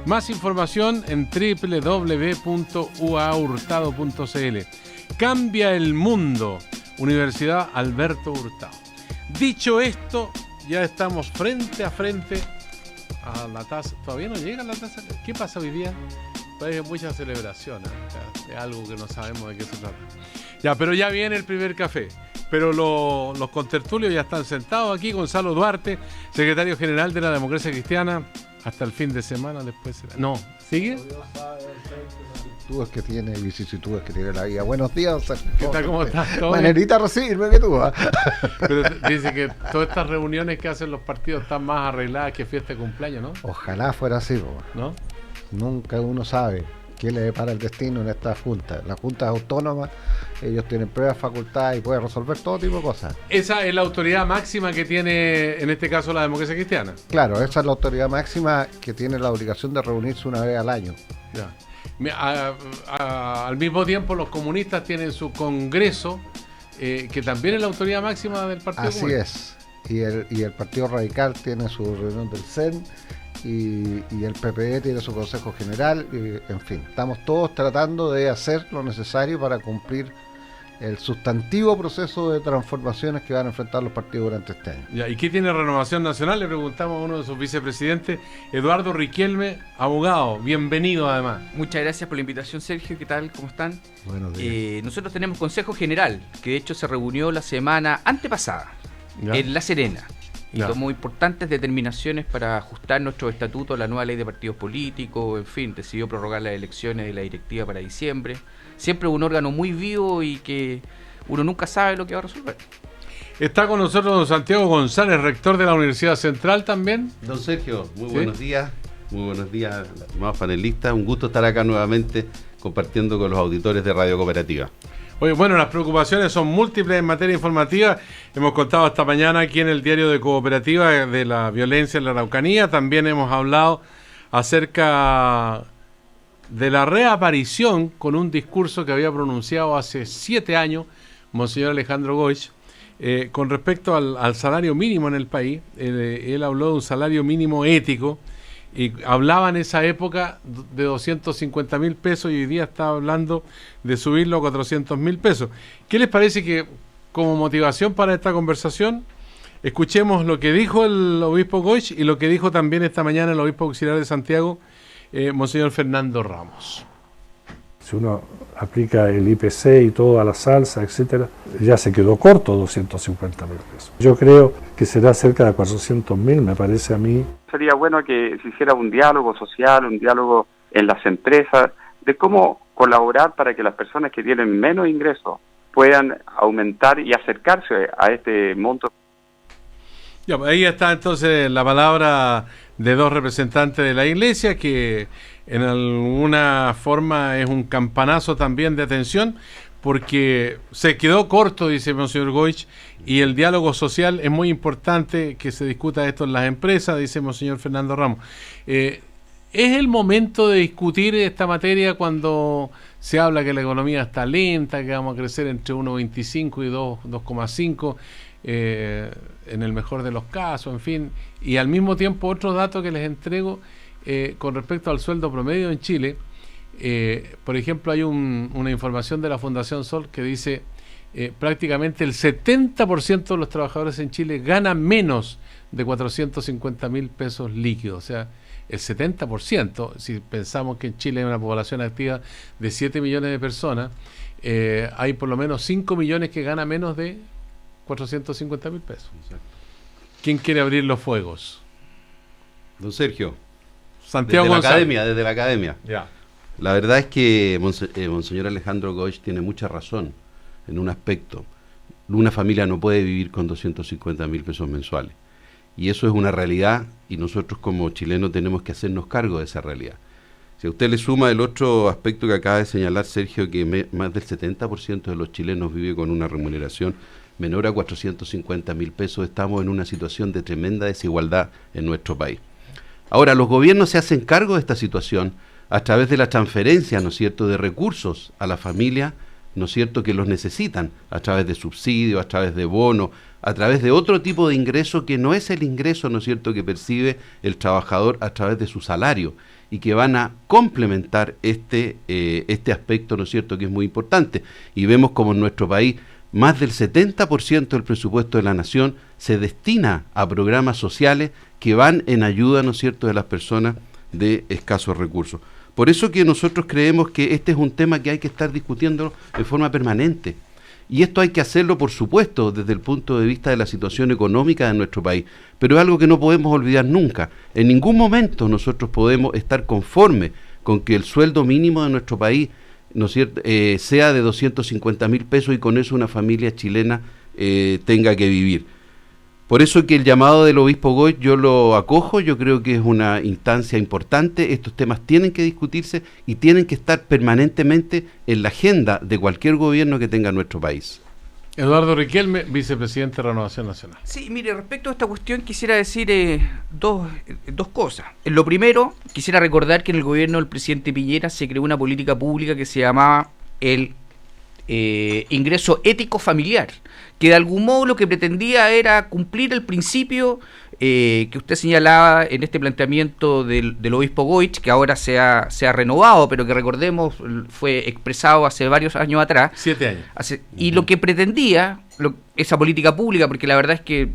Más información en www.uahurtado.cl. Cambia el mundo. Universidad Alberto Hurtado. Dicho esto, ya estamos frente a frente a la taza. ¿Todavía no llega la taza? ¿Qué pasa hoy día? Hay mucha celebración, ¿eh? O sea, es algo que no sabemos de qué se trata. Ya, pero ya viene el primer café. Pero los contertulios ya están sentados aquí. Gonzalo Duarte, secretario general de la Democracia Cristiana. Hasta el fin de semana, después será. No, ¿sigue? Vicisitudes que tiene, vicisitudes que tiene la vida. Buenos días, Sergio. ¿Qué tal? ¿Cómo estás? Manerita recibirme que tú. Pero dice que todas estas reuniones que hacen los partidos están más arregladas que fiesta de cumpleaños, ¿no? Ojalá fuera así, ¿no? Nunca uno sabe qué le depara el destino en esta junta. Las juntas autónomas, ellos tienen pruebas, facultades y pueden resolver todo tipo de cosas. Esa es la autoridad máxima que tiene, en este caso, la Democracia Cristiana. Claro, esa es la autoridad máxima que tiene la obligación de reunirse una vez al año. Ya. Al mismo tiempo, los comunistas tienen su congreso, que también es la autoridad máxima del Partido Así Comunista. es. Y el Partido Radical tiene su reunión del CEN. Y el PPD tiene su Consejo General, en fin, estamos todos tratando de hacer lo necesario para cumplir el sustantivo proceso de transformaciones que van a enfrentar los partidos durante este año. Ya, ¿y qué tiene Renovación Nacional? Le preguntamos a uno de sus vicepresidentes, Eduardo Riquelme, abogado, bienvenido además. Muchas gracias por la invitación, Sergio, ¿qué tal? ¿Cómo están? Buenos días. Nosotros tenemos Consejo General, que de hecho se reunió la semana antepasada, en La Serena. Y tomó importantes determinaciones para ajustar nuestro estatuto a la nueva ley de partidos políticos, en fin, decidió prorrogar las elecciones de la directiva para diciembre. Siempre un órgano muy vivo y que uno nunca sabe lo que va a resolver. Está con nosotros don Santiago González, rector de la Universidad Central también. Don Sergio, muy buenos días, estimados panelistas. Un gusto estar acá nuevamente compartiendo con los auditores de Radio Cooperativa. Oye, bueno, las preocupaciones son múltiples en materia informativa. Hemos contado esta mañana aquí en el diario de Cooperativa de la violencia en la Araucanía. También hemos hablado acerca de la reaparición con un discurso que había pronunciado hace 7 años Monseñor Alejandro Goich con respecto al salario mínimo en el país. Él habló de un salario mínimo ético y hablaba en esa época de 250.000 pesos y hoy día está hablando de subirlo a 400.000 pesos. ¿Qué les parece que como motivación para esta conversación escuchemos lo que dijo el obispo Goich y lo que dijo también esta mañana el obispo auxiliar de Santiago, Monseñor Fernando Ramos? Si uno aplica el IPC y todo a la salsa, etcétera, ya se quedó corto 250.000 pesos. Yo creo que será cerca de 400.000, me parece a mí. Sería bueno que se hiciera un diálogo social, un diálogo en las empresas, de cómo colaborar para que las personas que tienen menos ingresos puedan aumentar y acercarse a este monto. Ya, ahí está entonces la palabra de dos representantes de la Iglesia, que en alguna forma es un campanazo también de atención, porque se quedó corto, dice Monseñor Goich, y el diálogo social es muy importante que se discuta esto en las empresas, dice Monseñor Fernando Ramos. ¿Es el momento de discutir esta materia cuando se habla que la economía está lenta, que vamos a crecer entre 1,25 y 2,5 en el mejor de los casos, en fin? Y al mismo tiempo otro dato que les entrego con respecto al sueldo promedio en Chile. Por ejemplo, hay una información de la Fundación Sol que dice prácticamente el 70% de los trabajadores en Chile ganan menos de 450.000 pesos líquidos. O sea, el 70%, si pensamos que en Chile hay una población activa de 7 millones de personas, hay por lo menos 5 millones que ganan menos de 450.000 pesos. ¿Quién quiere abrir los fuegos? Don Sergio, Santiago desde la academia. Ya. La verdad es que Monseñor Alejandro Goich tiene mucha razón en un aspecto. Una familia no puede vivir con 250.000 pesos mensuales. Y eso es una realidad y nosotros como chilenos tenemos que hacernos cargo de esa realidad. Si a usted le suma el otro aspecto que acaba de señalar Sergio, que más del 70% de los chilenos vive con una remuneración menor a 450.000 pesos, estamos en una situación de tremenda desigualdad en nuestro país. Ahora, los gobiernos se hacen cargo de esta situación a través de la transferencia, ¿no es cierto?, de recursos a la familia, ¿no es cierto?, que los necesitan, a través de subsidios, a través de bonos, a través de otro tipo de ingreso que no es el ingreso, ¿no es cierto?, que percibe el trabajador a través de su salario. y que van a complementar este aspecto, ¿no es cierto?, que es muy importante. Y vemos como en nuestro país más del 70% del presupuesto de la nación se destina a programas sociales que van en ayuda, ¿no es cierto?, de las personas de escasos recursos. Por eso que nosotros creemos que este es un tema que hay que estar discutiendo de forma permanente. Y esto hay que hacerlo, por supuesto, desde el punto de vista de la situación económica de nuestro país. Pero es algo que no podemos olvidar nunca. En ningún momento nosotros podemos estar conformes con que el sueldo mínimo de nuestro país, ¿no es cierto?, sea de 250.000 pesos y con eso una familia chilena tenga que vivir. Por eso que el llamado del obispo Goich yo lo acojo, yo creo que es una instancia importante, estos temas tienen que discutirse y tienen que estar permanentemente en la agenda de cualquier gobierno que tenga nuestro país. Eduardo Riquelme, vicepresidente de Renovación Nacional. Sí, mire, respecto a esta cuestión quisiera decir dos cosas. En lo primero, quisiera recordar que en el gobierno del presidente Piñera se creó una política pública que se llamaba el ingreso ético familiar, que de algún modo lo que pretendía era cumplir el principio que usted señalaba en este planteamiento del obispo Goich, que ahora se ha renovado, pero que recordemos fue expresado hace varios años atrás. 7 años. Y lo que pretendía esa política pública, porque la verdad es que,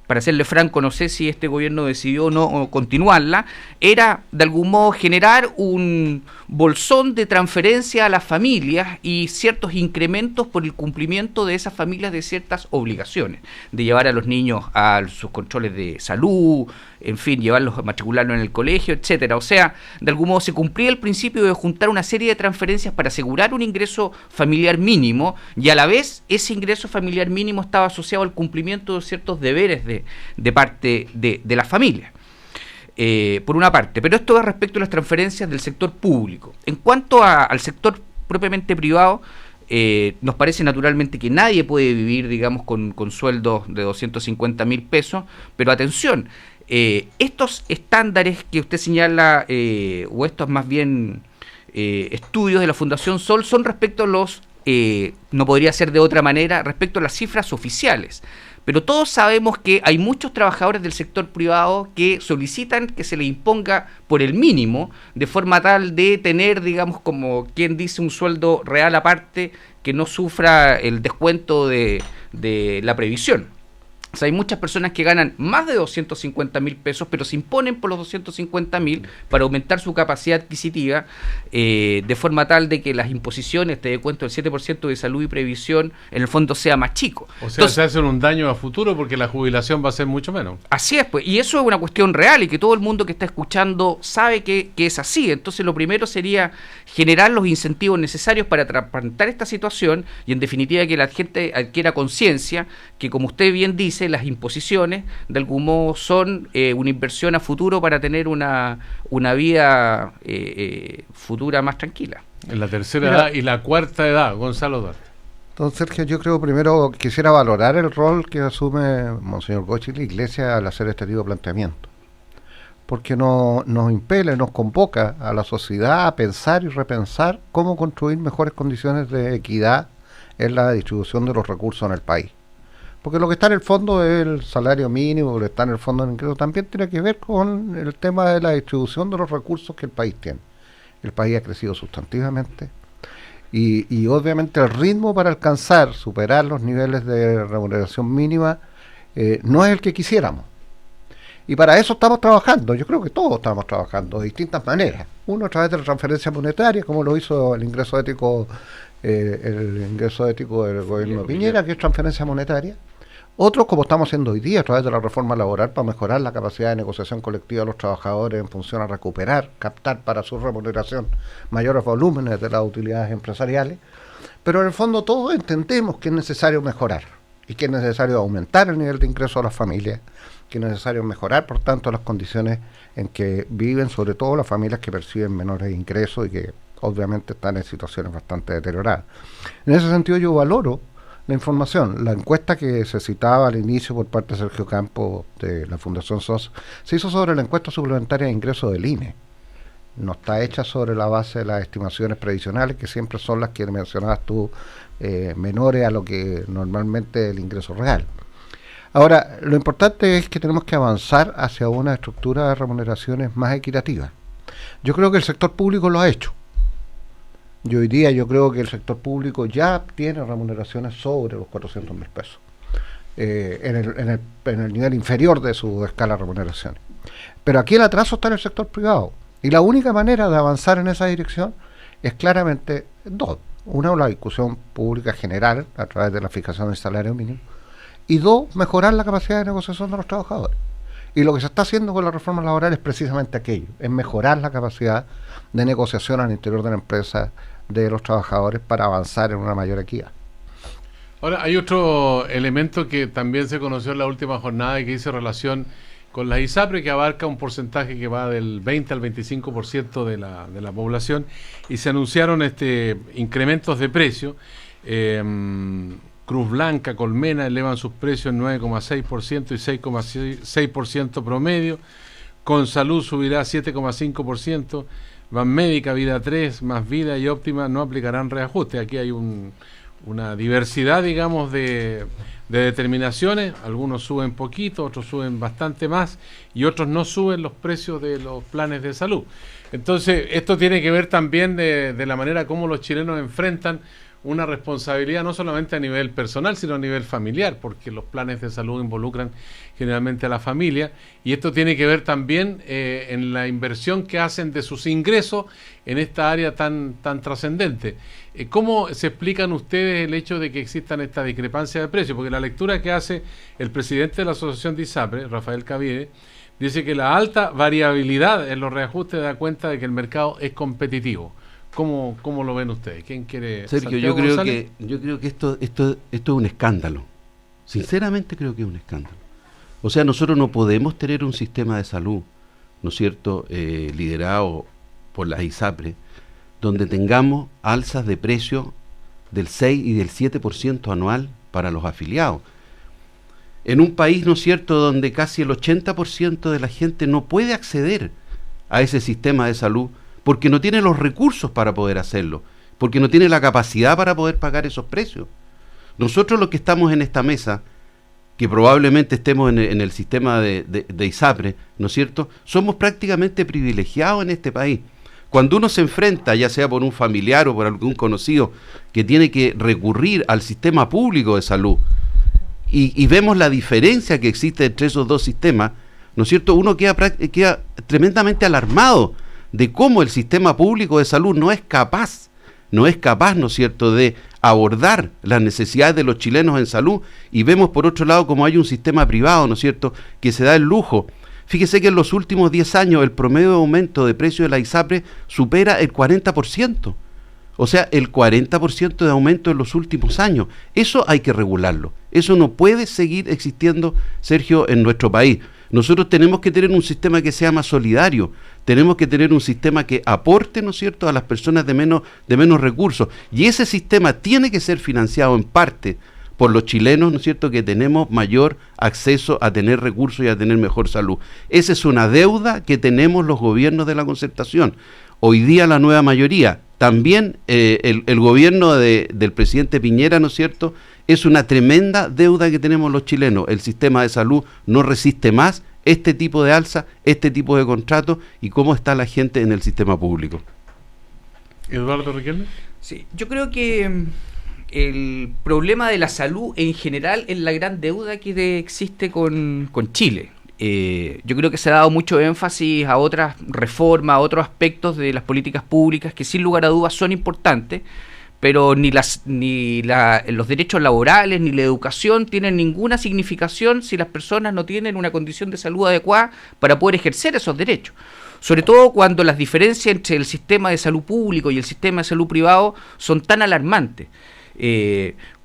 para serle franco, no sé si este gobierno decidió o no continuarla, era de algún modo generar un bolsón de transferencia a las familias y ciertos incrementos por el cumplimiento de esas familias de ciertas obligaciones, de llevar a los niños a sus controles de salud, en fin, llevarlos a matricularlos en el colegio, etcétera. O sea, de algún modo se cumplía el principio de juntar una serie de transferencias para asegurar un ingreso familiar mínimo, y a la vez ese ingreso familiar mínimo estaba asociado al cumplimiento de ciertos deberes de parte de la familia. Por una parte, pero esto es respecto a las transferencias del sector público. En cuanto al sector propiamente privado, nos parece naturalmente que nadie puede vivir, digamos, con sueldos de 250.000 pesos, pero atención, estos estándares que usted señala, o estos más bien estudios de la Fundación Sol, son respecto a los, no podría ser de otra manera, respecto a las cifras oficiales. Pero todos sabemos que hay muchos trabajadores del sector privado que solicitan que se les imponga por el mínimo, de forma tal de tener, digamos, como quien dice, un sueldo real aparte que no sufra el descuento de la previsión. O sea, hay muchas personas que ganan más de 250.000 pesos, pero se imponen por los 250.000 para aumentar su capacidad adquisitiva, de forma tal de que las imposiciones, te dé cuenta, del 7% de salud y previsión, en el fondo sea más chico. O sea, entonces, se hacen un daño a futuro porque la jubilación va a ser mucho menos. Así es, pues, y eso es una cuestión real y que todo el mundo que está escuchando sabe que es así. Entonces, lo primero sería generar los incentivos necesarios para trasplantar esta situación y, en definitiva, que la gente adquiera conciencia que, como usted bien dice, las imposiciones de algún modo son una inversión a futuro para tener una vida futura más tranquila. En la tercera edad y la cuarta edad, Gonzalo Duarte. Entonces, Sergio, yo creo primero quisiera valorar el rol que asume Monseñor Goich y la Iglesia al hacer este tipo de planteamiento, porque nos impele, nos convoca a la sociedad a pensar y repensar cómo construir mejores condiciones de equidad en la distribución de los recursos en el país. Porque lo que está en el fondo es el salario mínimo, lo que está en el fondo del ingreso, también tiene que ver con el tema de la distribución de los recursos que el país tiene. El país ha crecido sustantivamente y obviamente el ritmo para alcanzar, superar los niveles de remuneración mínima no es el que quisiéramos. Y para eso estamos trabajando, yo creo que todos estamos trabajando de distintas maneras. Uno a través de la transferencia monetaria, como lo hizo el ingreso ético del gobierno de Piñera, que es transferencia monetaria. Otros, como estamos haciendo hoy día, a través de la reforma laboral, para mejorar la capacidad de negociación colectiva de los trabajadores en función a recuperar, captar para su remuneración mayores volúmenes de las utilidades empresariales. Pero en el fondo todos entendemos que es necesario mejorar y que es necesario aumentar el nivel de ingreso de las familias, que es necesario mejorar, por tanto, las condiciones en que viven, sobre todo las familias que perciben menores ingresos y que obviamente están en situaciones bastante deterioradas. En ese sentido yo valoro la información. La encuesta que se citaba al inicio por parte de Sergio Campos de la Fundación SOS se hizo sobre la encuesta suplementaria de ingresos del INE. No está hecha sobre la base de las estimaciones previsionales, que siempre son las que mencionabas tú, menores a lo que normalmente es el ingreso real. Ahora, lo importante es que tenemos que avanzar hacia una estructura de remuneraciones más equitativa. Yo creo que el sector público lo ha hecho. Yo creo que el sector público ya tiene remuneraciones sobre los 400.000 pesos, en el nivel inferior de su escala de remuneraciones. Pero aquí el atraso está en el sector privado. Y la única manera de avanzar en esa dirección es claramente dos. Una, la discusión pública general a través de la fijación del salario mínimo. Y dos, mejorar la capacidad de negociación de los trabajadores. Y lo que se está haciendo con la reforma laboral es precisamente aquello, es mejorar la capacidad de negociación al interior de la empresa de los trabajadores para avanzar en una mayor equidad. Ahora, hay otro elemento que también se conoció en la última jornada y que hizo relación con las ISAPRE, que abarca un porcentaje que va del 20 al 25% de la población, y se anunciaron incrementos de precio. Cruz Blanca, Colmena elevan sus precios en 9,6% y 6,6% promedio. Consalud subirá 7,5%. Banmédica, Vida 3, Más Vida y Óptima no aplicarán reajuste. Aquí hay una diversidad, digamos, de determinaciones. Algunos suben poquito, otros suben bastante más y otros no suben los precios de los planes de salud. Entonces, esto tiene que ver también de la manera como los chilenos enfrentan una responsabilidad no solamente a nivel personal, sino a nivel familiar, porque los planes de salud involucran generalmente a la familia, y esto tiene que ver también en la inversión que hacen de sus ingresos en esta área tan trascendente. ¿Cómo se explican ustedes el hecho de que existan esta discrepancia de precios? Porque la lectura que hace el presidente de la Asociación de ISAPRE, Rafael Cavide, dice que la alta variabilidad en los reajustes da cuenta de que el mercado es competitivo. ¿Cómo lo ven ustedes? ¿Quién quiere? Sergio, yo creo que esto es un escándalo. Sinceramente creo que es un escándalo. O sea, nosotros no podemos tener un sistema de salud, ¿no es cierto?, liderado por las ISAPRE, donde tengamos alzas de precio del 6 y del 7% anual para los afiliados. En un país, ¿no es cierto?, donde casi el 80% de la gente no puede acceder a ese sistema de salud, porque no tiene los recursos para poder hacerlo, porque no tiene la capacidad para poder pagar esos precios. Nosotros los que estamos en esta mesa, que probablemente estemos en el sistema de ISAPRE, ¿no es cierto?, somos prácticamente privilegiados en este país. Cuando uno se enfrenta, ya sea por un familiar o por algún conocido, que tiene que recurrir al sistema público de salud, y vemos la diferencia que existe entre esos dos sistemas, ¿no es cierto?, uno queda tremendamente alarmado de cómo el sistema público de salud no es capaz, ¿no es cierto?, de abordar las necesidades de los chilenos en salud, y vemos por otro lado como hay un sistema privado, ¿no es cierto?, que se da el lujo. Fíjese que en los últimos 10 años el promedio de aumento de precio de la ISAPRE supera el 40%. O sea, el 40% de aumento en los últimos años. Eso hay que regularlo. Eso no puede seguir existiendo, Sergio, en nuestro país. Nosotros tenemos que tener un sistema que sea más solidario, tenemos que tener un sistema que aporte, ¿no es cierto?, a las personas de menos recursos. Y ese sistema tiene que ser financiado en parte por los chilenos, ¿no es cierto?, que tenemos mayor acceso a tener recursos y a tener mejor salud. Esa es una deuda que tenemos los gobiernos de la Concertación. Hoy día la nueva mayoría, también el gobierno del presidente Piñera, ¿no es cierto?, es una tremenda deuda que tenemos los chilenos. El sistema de salud no resiste más este tipo de alza, este tipo de contratos, y cómo está la gente en el sistema público. Eduardo Riquelme. Sí, yo creo que el problema de la salud en general es la gran deuda que existe con Chile. Yo creo que se ha dado mucho énfasis a otras reformas, a otros aspectos de las políticas públicas que sin lugar a dudas son importantes, pero ni los derechos laborales ni la educación tienen ninguna significación si las personas no tienen una condición de salud adecuada para poder ejercer esos derechos. Sobre todo cuando las diferencias entre el sistema de salud público y el sistema de salud privado son tan alarmantes.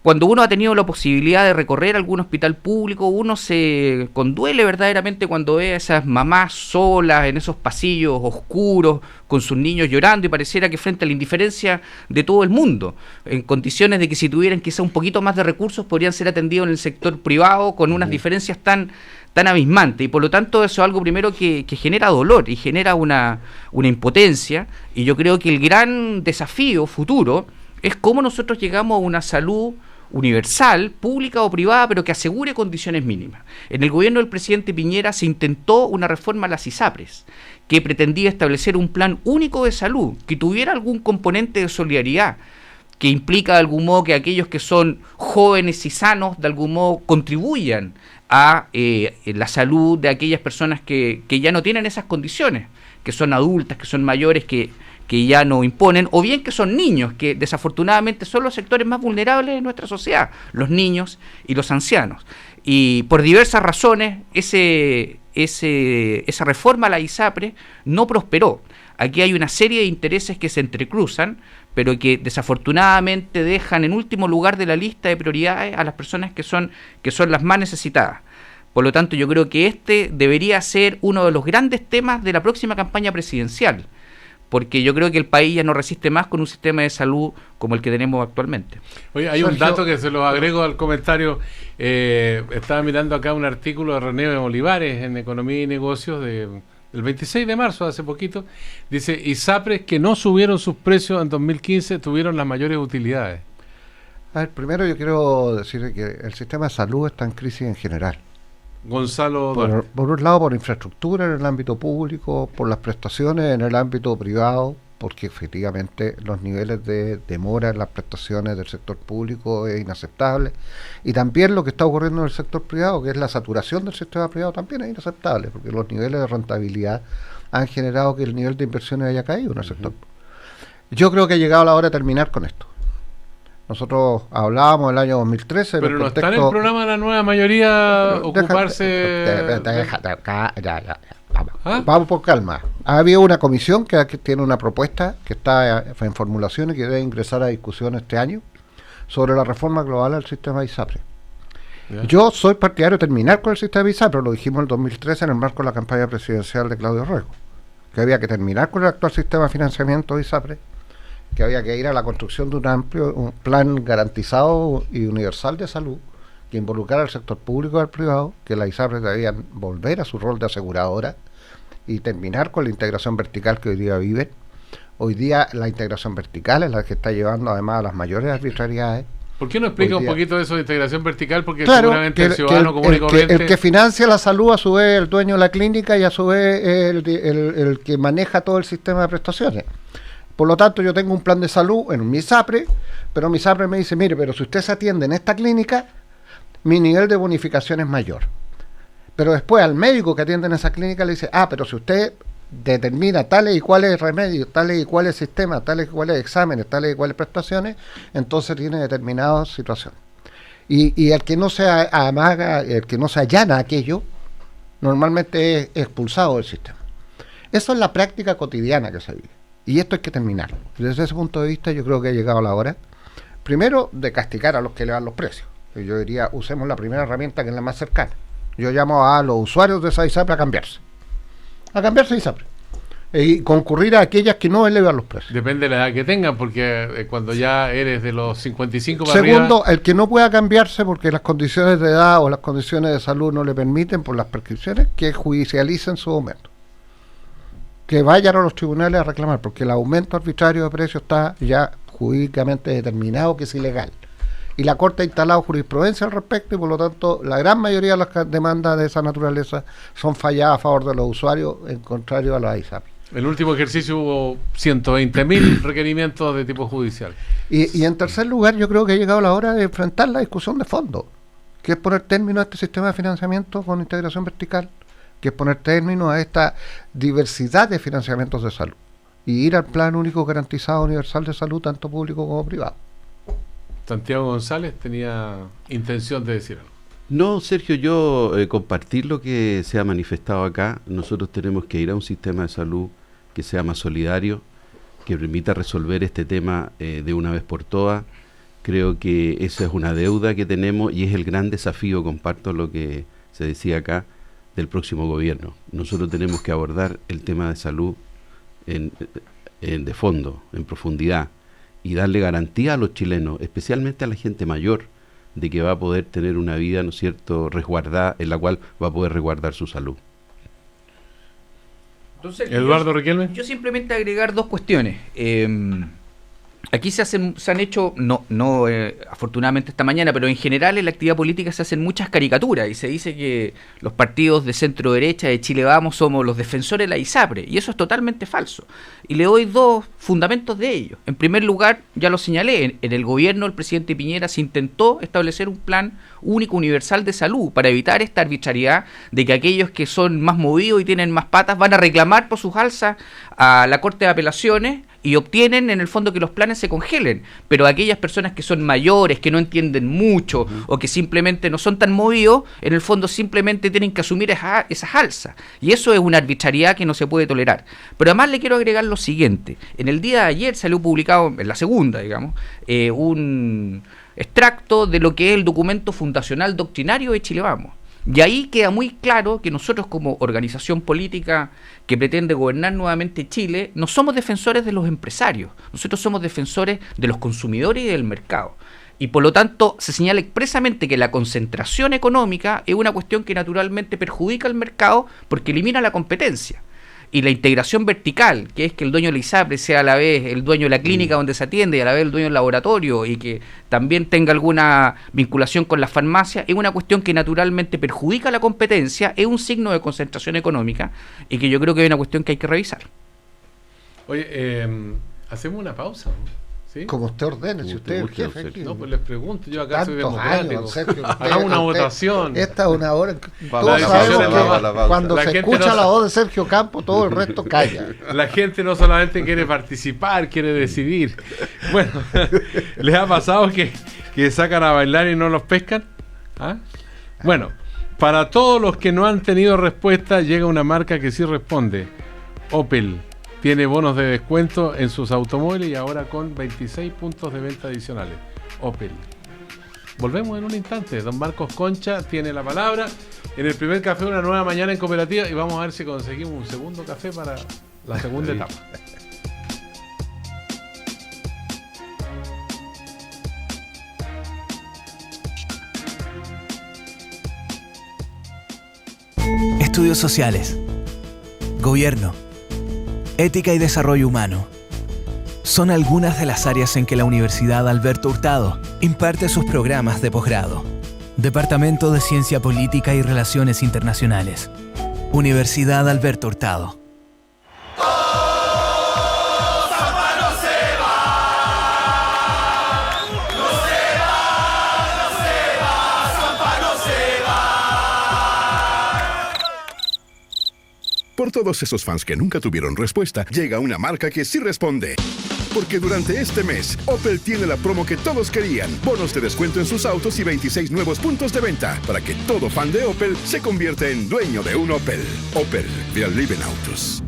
Cuando uno ha tenido la posibilidad de recorrer algún hospital público, uno se conduele verdaderamente cuando ve a esas mamás solas en esos pasillos oscuros con sus niños llorando, y pareciera que frente a la indiferencia de todo el mundo, en condiciones de que si tuvieran quizá un poquito más de recursos podrían ser atendidos en el sector privado con unas diferencias tan abismantes, y por lo tanto eso es algo primero que genera dolor y genera una impotencia, y yo creo que el gran desafío futuro es cómo nosotros llegamos a una salud universal, pública o privada, pero que asegure condiciones mínimas. En el gobierno del presidente Piñera se intentó una reforma a las ISAPRES, que pretendía establecer un plan único de salud, que tuviera algún componente de solidaridad, que implica de algún modo que aquellos que son jóvenes y sanos de algún modo contribuyan a la salud de aquellas personas que ya no tienen esas condiciones, que son adultas, que son mayores, que ya no imponen, o bien que son niños, que desafortunadamente son los sectores más vulnerables de nuestra sociedad, los niños y los ancianos. Y por diversas razones, esa reforma a la ISAPRE no prosperó. Aquí hay una serie de intereses que se entrecruzan, pero que desafortunadamente dejan en último lugar de la lista de prioridades a las personas que son las más necesitadas. Por lo tanto, yo creo que este debería ser uno de los grandes temas de la próxima campaña presidencial, porque yo creo que el país ya no resiste más con un sistema de salud como el que tenemos actualmente. Oye, hay un dato que se lo agrego al comentario. Estaba mirando acá un artículo de René Olivares en Economía y Negocios del 26 de marzo, hace poquito. Dice, ISAPRES que no subieron sus precios en 2015 tuvieron las mayores utilidades. A ver, primero yo quiero decir que el sistema de salud está en crisis en general. Gonzalo. Por un lado, por infraestructura en el ámbito público, por las prestaciones en el ámbito privado, porque efectivamente los niveles de demora en las prestaciones del sector público es inaceptable, y también lo que está ocurriendo en el sector privado, que es la saturación del sistema privado, también es inaceptable, porque los niveles de rentabilidad han generado que el nivel de inversiones haya caído en el sector. Yo creo que ha llegado la hora de terminar con esto. Nosotros hablábamos el año 2013. Pero no está en el programa de la nueva mayoría ocuparse... Vamos por calma. Ha habido una comisión que tiene una propuesta que está en formulación y que debe ingresar a discusión este año sobre la reforma global al sistema de ISAPRE. Yo soy partidario de terminar con el sistema de ISAPRE, lo dijimos en el 2013 en el marco de la campaña presidencial de Claudio Rego, que había que terminar con el actual sistema de financiamiento de ISAPRE, que había que ir a la construcción de un plan garantizado y universal de salud que involucrara al sector público y al privado, que las ISAPRES debían volver a su rol de aseguradora y terminar con la integración vertical que hoy día viven. Hoy día la integración vertical es la que está llevando además a las mayores arbitrariedades. ¿Por qué no explica un poquito eso de integración vertical? Porque claro, seguramente el ciudadano común y corriente... El que financia la salud, a su vez, el dueño de la clínica, y a su vez el que maneja todo el sistema de prestaciones. Por lo tanto, yo tengo un plan de salud en mi ISAPRE, pero mi ISAPRE me dice, mire, pero si usted se atiende en esta clínica, mi nivel de bonificación es mayor. Pero después al médico que atiende en esa clínica le dice, pero si usted determina tales y cuáles remedios, tales y cuáles sistemas, tales y cuáles exámenes, tales y cuáles prestaciones, entonces tiene determinada situación. Y el que no se amaga, el que no se allana a aquello, normalmente es expulsado del sistema. Eso es la práctica cotidiana que se vive. Y esto hay que terminar. Desde ese punto de vista yo creo que ha llegado la hora, primero, de castigar a los que elevan los precios. Yo diría, usemos la primera herramienta que es la más cercana. Yo llamo a los usuarios de esa ISAPRE a cambiarse ISAPRE. Y concurrir a aquellas que no elevan los precios. Depende de la edad que tengan, porque cuando ya eres de los 55 para Segundo, arriba... el que no pueda cambiarse porque las condiciones de edad o las condiciones de salud no le permiten por las prescripciones, que judicialicen su aumento. Que vayan a los tribunales a reclamar, porque el aumento arbitrario de precios está ya jurídicamente determinado que es ilegal. Y la Corte ha instalado jurisprudencia al respecto, y por lo tanto la gran mayoría de las demandas de esa naturaleza son falladas a favor de los usuarios, en contrario a las ISAPRE. En el último ejercicio hubo 120.000 requerimientos de tipo judicial. Y en tercer lugar, yo creo que ha llegado la hora de enfrentar la discusión de fondo, que es poner término a este sistema de financiamiento con integración vertical, que es poner término a esta diversidad de financiamientos de salud y ir al plan único garantizado universal de salud, tanto público como privado. Santiago González tenía intención de decir algo. No, Sergio, yo compartir lo que se ha manifestado acá. Nosotros tenemos que ir a un sistema de salud que sea más solidario, que permita resolver este tema de una vez por todas. Creo que esa es una deuda que tenemos y es el gran desafío, comparto lo que se decía acá, del próximo gobierno. Nosotros tenemos que abordar el tema de salud de fondo, en profundidad, y darle garantía a los chilenos, especialmente a la gente mayor, de que va a poder tener una vida, ¿no es cierto?, resguardada, en la cual va a poder resguardar su salud. Entonces, Eduardo Riquelme. Yo simplemente agregar dos cuestiones. Aquí se han hecho, no afortunadamente esta mañana, pero en general en la actividad política se hacen muchas caricaturas y se dice que los partidos de centro derecha de Chile Vamos somos los defensores de la ISAPRE, y eso es totalmente falso. Y le doy 2 fundamentos de ello. En primer lugar, ya lo señalé, en el gobierno del presidente Piñera se intentó establecer un plan único universal de salud para evitar esta arbitrariedad de que aquellos que son más movidos y tienen más patas van a reclamar por sus alzas a la Corte de Apelaciones y obtienen en el fondo que los planes se congelen, pero aquellas personas que son mayores, que no entienden mucho o que simplemente no son tan movidos, en el fondo simplemente tienen que asumir esas alzas, y eso es una arbitrariedad que no se puede tolerar. Pero además le quiero agregar lo siguiente: en el día de ayer salió publicado, en la segunda, digamos, un extracto de lo que es el documento fundacional doctrinario de Chile Vamos. Y ahí queda muy claro que nosotros, como organización política que pretende gobernar nuevamente Chile, no somos defensores de los empresarios, nosotros somos defensores de los consumidores y del mercado. Y por lo tanto se señala expresamente que la concentración económica es una cuestión que naturalmente perjudica al mercado porque elimina la competencia. Y la integración vertical, que es que el dueño de la ISAPRE sea a la vez el dueño de la clínica donde se atiende y a la vez el dueño del laboratorio, y que también tenga alguna vinculación con las farmacias, es una cuestión que naturalmente perjudica la competencia, es un signo de concentración económica y que yo creo que es una cuestión que hay que revisar. Oye, hacemos una pausa, ¿no? ¿Sí? Como usted ordene, si usted es el jefe aquí. No, pues les pregunto, yo acá soy Tantos democrático. años, Sergio, Hagamos una votación. Esta es una hora. La Todos decisión sabemos es que cuando la se gente escucha no la voz de Sergio Campo, todo el resto calla. La gente no solamente quiere participar, quiere decidir. Bueno, ¿les ha pasado que sacan a bailar y no los pescan? ¿Ah? Bueno, para todos los que no han tenido respuesta, llega una marca que sí responde. Opel tiene bonos de descuento en sus automóviles y ahora con 26 puntos de venta adicionales. Opel. Volvemos en un instante. Don Marcos Concha tiene la palabra en el primer café de una nueva mañana en Cooperativa, y vamos a ver si conseguimos un segundo café para la segunda etapa. Estudios sociales, gobierno, ética y desarrollo humano son algunas de las áreas en que la Universidad Alberto Hurtado imparte sus programas de posgrado. Departamento de Ciencia Política y Relaciones Internacionales. Universidad Alberto Hurtado. Por todos esos fans que nunca tuvieron respuesta, llega una marca que sí responde. Porque durante este mes, Opel tiene la promo que todos querían. Bonos de descuento en sus autos y 26 nuevos puntos de venta. Para que todo fan de Opel se convierta en dueño de un Opel. Opel, we are living autos.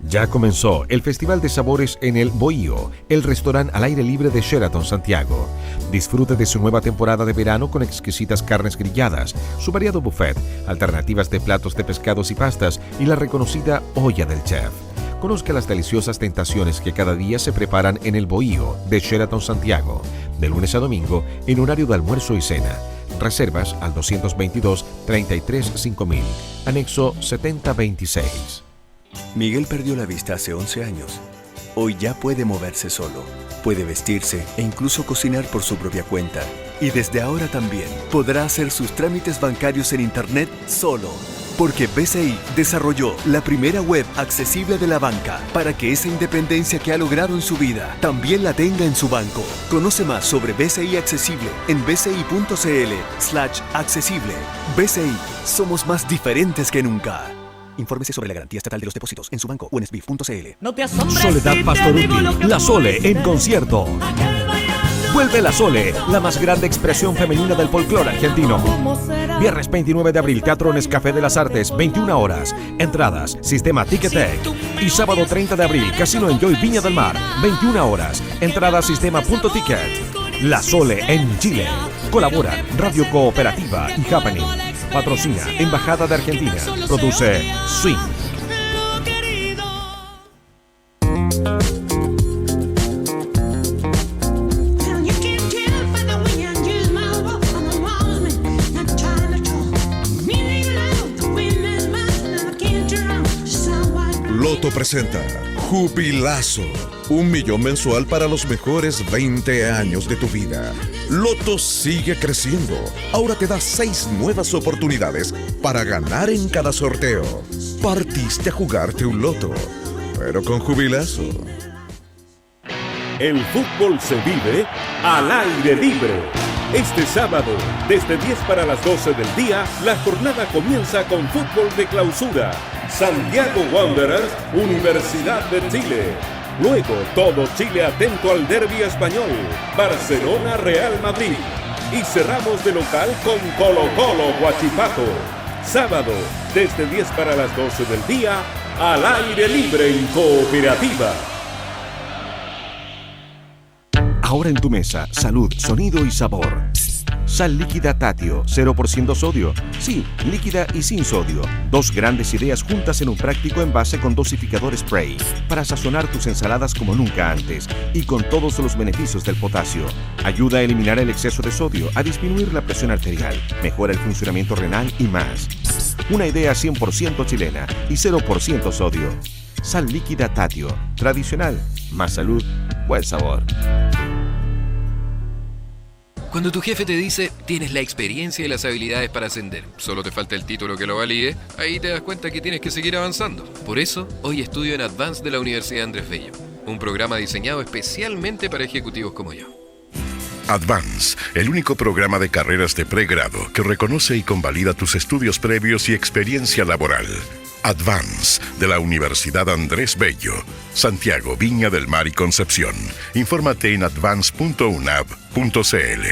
Ya comenzó el Festival de Sabores en el Bohío, el restaurante al aire libre de Sheraton Santiago. Disfrute de su nueva temporada de verano con exquisitas carnes grilladas, su variado buffet, alternativas de platos de pescados y pastas y la reconocida olla del chef. Conozca las deliciosas tentaciones que cada día se preparan en el Bohío de Sheraton Santiago, de lunes a domingo en horario de almuerzo y cena. Reservas al 222-33-5000, anexo 7026. Miguel perdió la vista hace 11 años. Hoy ya puede moverse solo, puede vestirse e incluso cocinar por su propia cuenta. Y desde ahora también podrá hacer sus trámites bancarios en Internet solo. Porque BCI desarrolló la primera web accesible de la banca para que esa independencia que ha logrado en su vida también la tenga en su banco. Conoce más sobre BCI Accesible en bci.cl/accesible. BCI, somos más diferentes que nunca. Infórmese sobre la garantía estatal de los depósitos en su banco o en sbif.cl. Soledad Pastorutti, La Sole en concierto. Vuelve La Sole, la más grande expresión femenina del folclore argentino. Viernes 29 de abril, Teatro Nescafé de las Artes, 21 horas. Entradas, sistema Ticketek. Y sábado 30 de abril, Casino Enjoy Viña del Mar, 21 horas. Entradas, sistema .ticket. La Sole en Chile. Colaboran Radio Cooperativa y Happening. Patrocina Embajada de Argentina. Produce Swing. Loto presenta Jubilazo. 1 millón mensual para los mejores 20 años de tu vida. Loto sigue creciendo. Ahora te da 6 nuevas oportunidades para ganar en cada sorteo. Partiste a jugarte un loto, pero con jubilazo. El fútbol se vive al aire libre. Este sábado, desde 10 para las 12 del día, la jornada comienza con fútbol de clausura. Santiago Wanderers, Universidad de Chile. Luego, todo Chile atento al derbi español, Barcelona Real Madrid. Y cerramos de local con Colo-Colo Huachipato. Sábado, desde 10 para las 12 del día, al aire libre en Cooperativa. Ahora en tu mesa, salud, sonido y sabor. Sal líquida Tatio, 0% sodio. Sí, líquida y sin sodio. 2 grandes ideas juntas en un práctico envase con dosificador spray. Para sazonar tus ensaladas como nunca antes. Y con todos los beneficios del potasio. Ayuda a eliminar el exceso de sodio, a disminuir la presión arterial. Mejora el funcionamiento renal y más. Una idea 100% chilena y 0% sodio. Sal líquida Tatio. Tradicional. Más salud, buen sabor. Cuando tu jefe te dice, tienes la experiencia y las habilidades para ascender, solo te falta el título que lo valide, ahí te das cuenta que tienes que seguir avanzando. Por eso, hoy estudio en Advance de la Universidad Andrés Bello, un programa diseñado especialmente para ejecutivos como yo. Advance, el único programa de carreras de pregrado que reconoce y convalida tus estudios previos y experiencia laboral. Advance, de la Universidad Andrés Bello, Santiago, Viña del Mar y Concepción. Infórmate en advance.unab.cl.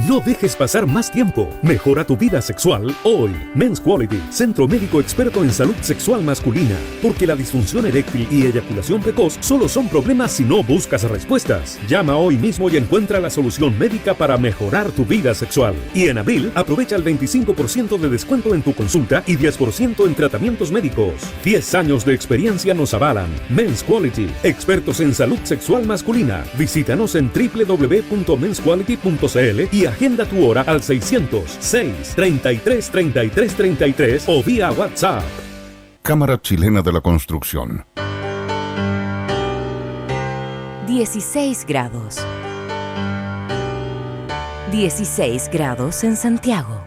No dejes pasar más tiempo. Mejora tu vida sexual hoy. Men's Quality, centro médico experto en salud sexual masculina. Porque la disfunción eréctil y eyaculación precoz solo son problemas si no buscas respuestas. Llama hoy mismo y encuentra la solución médica para mejorar tu vida sexual. Y en abril, aprovecha el 25% de descuento en tu consulta y 10% en tratamientos médicos. 10 años de experiencia nos avalan. Men's Quality, expertos en salud sexual masculina. Visítanos en www.mensquality.cl y agenda tu hora al 600-633-3333 o vía WhatsApp. Cámara Chilena de la Construcción. 16 grados. 16 grados en Santiago.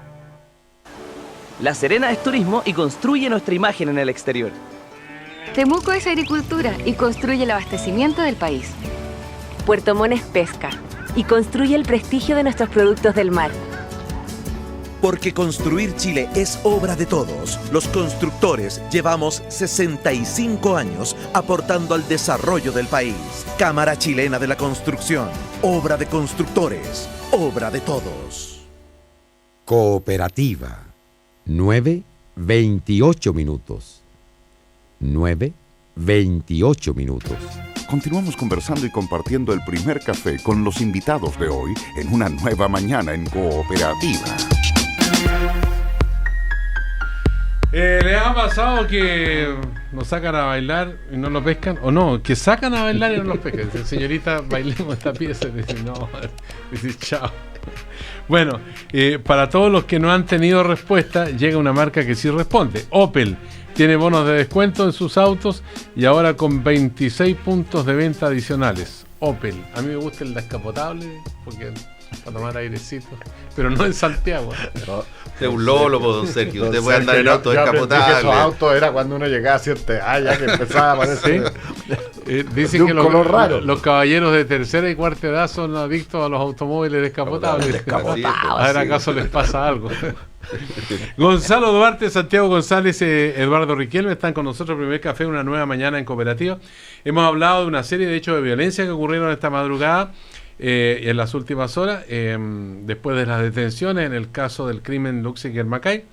La Serena es turismo y construye nuestra imagen en el exterior. Temuco es agricultura y construye el abastecimiento del país. Puerto Montt es pesca y construye el prestigio de nuestros productos del mar. Porque construir Chile es obra de todos. Los constructores llevamos 65 años aportando al desarrollo del país. Cámara Chilena de la Construcción. Obra de constructores. Obra de todos. Cooperativa. 9:28 minutos. 9:28 minutos. Continuamos conversando y compartiendo el primer café con los invitados de hoy en una nueva mañana en Cooperativa. ¿Les ha pasado que nos sacan a bailar y no lo pescan? ¿O no? Que sacan a bailar y no los pescan. Dicen, señorita, bailemos esta pieza. Dicen, no. Dicen, chao. Bueno, para todos los que no han tenido respuesta, llega una marca que sí responde. Opel tiene bonos de descuento en sus autos y ahora con 26 puntos de venta adicionales. Opel. A mí me gusta el descapotable porque para tomar airecito, pero no en Santiago. Usted es un lolo, don Sergio. Usted puede andar en auto descapotable. Esos autos era cuando uno llegaba a cierta edad, ya que empezaba a aparecer. Dicen que los caballeros de tercera y cuarta edad son adictos a los automóviles descapotables. A ver, ¿acaso les pasa algo? Gonzalo Duarte, Santiago González, Eduardo Riquelme están con nosotros. Primer café, una nueva mañana en Cooperativa. Hemos hablado de una serie de hechos de violencia que ocurrieron esta madrugada y en las últimas horas, después de las detenciones en el caso del crimen Luxinger-Macay.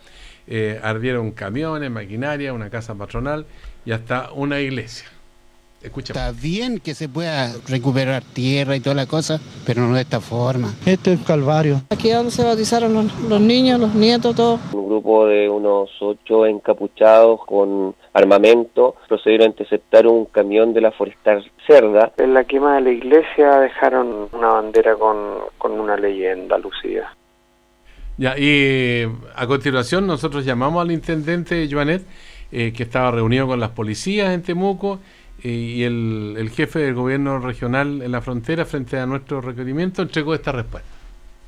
Ardieron camiones, maquinaria, una casa patronal y hasta una iglesia. Escuchemos. Está bien que se pueda recuperar tierra y toda la cosa, pero no de esta forma. Esto es calvario. Aquí es donde se bautizaron los niños, los nietos, todos. Un grupo de unos 8 encapuchados con armamento procedieron a interceptar un camión de la Forestal Cerda. En la quema de la iglesia dejaron una bandera con una leyenda lucida. Ya, y a continuación nosotros llamamos al intendente Joanet, que estaba reunido con las policías en Temuco, y el jefe del gobierno regional en la frontera, frente a nuestro requerimiento, entregó esta respuesta.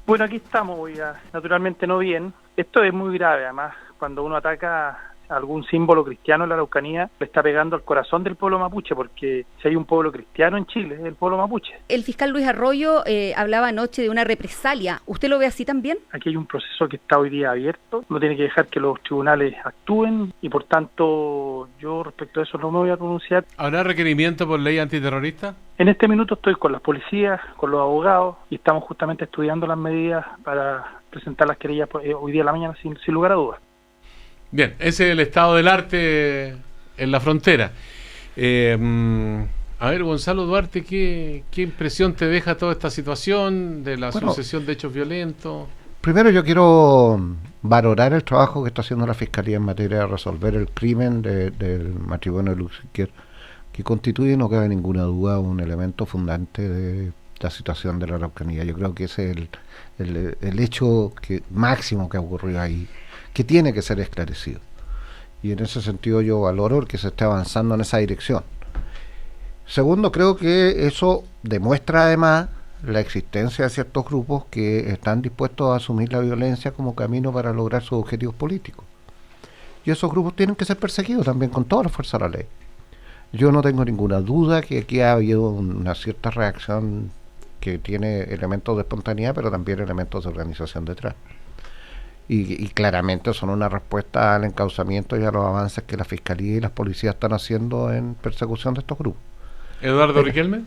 Bueno, aquí estamos, naturalmente no bien. Esto es muy grave, además, cuando uno ataca algún símbolo cristiano en la Araucanía, le está pegando al corazón del pueblo mapuche, porque si hay un pueblo cristiano en Chile, es el pueblo mapuche. El fiscal Luis Arroyo hablaba anoche de una represalia. ¿Usted lo ve así también? Aquí hay un proceso que está hoy día abierto, no tiene que dejar que los tribunales actúen y por tanto yo respecto a eso no me voy a pronunciar. ¿Habrá requerimiento por ley antiterrorista? En este minuto estoy con las policías, con los abogados y estamos justamente estudiando las medidas para presentar las querellas hoy día a la mañana sin lugar a dudas. Bien, ese es el estado del arte en la frontera. A ver, Gonzalo Duarte, ¿qué impresión te deja toda esta situación de la sucesión de hechos violentos? Primero yo quiero valorar el trabajo que está haciendo la Fiscalía en materia de resolver el crimen del matrimonio de Luxinger, que constituye, no cabe ninguna duda, un elemento fundante de la situación de la Araucanía. Yo creo que ese es el hecho máximo que ha ocurrido ahí, que tiene que ser esclarecido. Y en ese sentido yo valoro el que se esté avanzando en esa dirección. Segundo, creo que eso demuestra además la existencia de ciertos grupos que están dispuestos a asumir la violencia como camino para lograr sus objetivos políticos. Y esos grupos tienen que ser perseguidos también con toda la fuerza de la ley. Yo no tengo ninguna duda que aquí ha habido una cierta reacción que tiene elementos de espontaneidad, pero también elementos de organización detrás. Y claramente son una respuesta al encauzamiento y a los avances que la Fiscalía y las policías están haciendo en persecución de estos grupos. Eduardo Riquelme.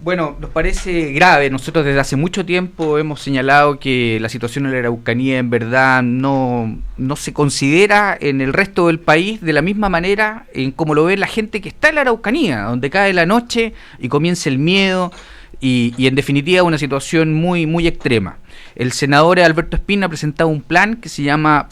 Bueno, nos parece grave. Nosotros desde hace mucho tiempo hemos señalado que la situación en la Araucanía en verdad no se considera en el resto del país de la misma manera en como lo ve la gente que está en la Araucanía, donde cae la noche y comienza el miedo y en definitiva una situación muy, muy extrema. El senador Alberto Espina ha presentado un plan que se llama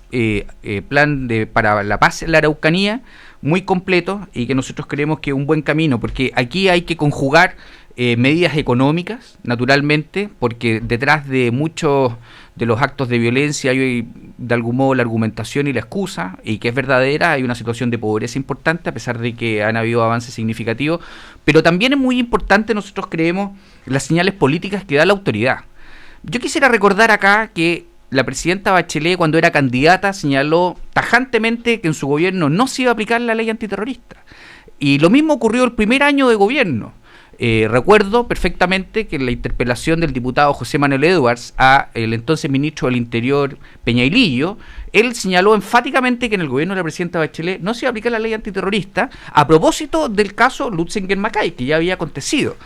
Plan para la Paz en la Araucanía, muy completo y que nosotros creemos que es un buen camino, porque aquí hay que conjugar medidas económicas, naturalmente, porque detrás de muchos de los actos de violencia hay de algún modo la argumentación y la excusa, y que es verdadera, hay una situación de pobreza importante, a pesar de que han habido avances significativos, pero también es muy importante, nosotros creemos, las señales políticas que da la autoridad. Yo quisiera recordar acá que la presidenta Bachelet, cuando era candidata, señaló tajantemente que en su gobierno no se iba a aplicar la ley antiterrorista. Y lo mismo ocurrió el primer año de gobierno. Recuerdo perfectamente que en la interpelación del diputado José Manuel Edwards a el entonces ministro del Interior Peñailillo, él señaló enfáticamente que en el gobierno de la presidenta Bachelet no se iba a aplicar la ley antiterrorista a propósito del caso Luxinger-Macay, que ya había acontecido.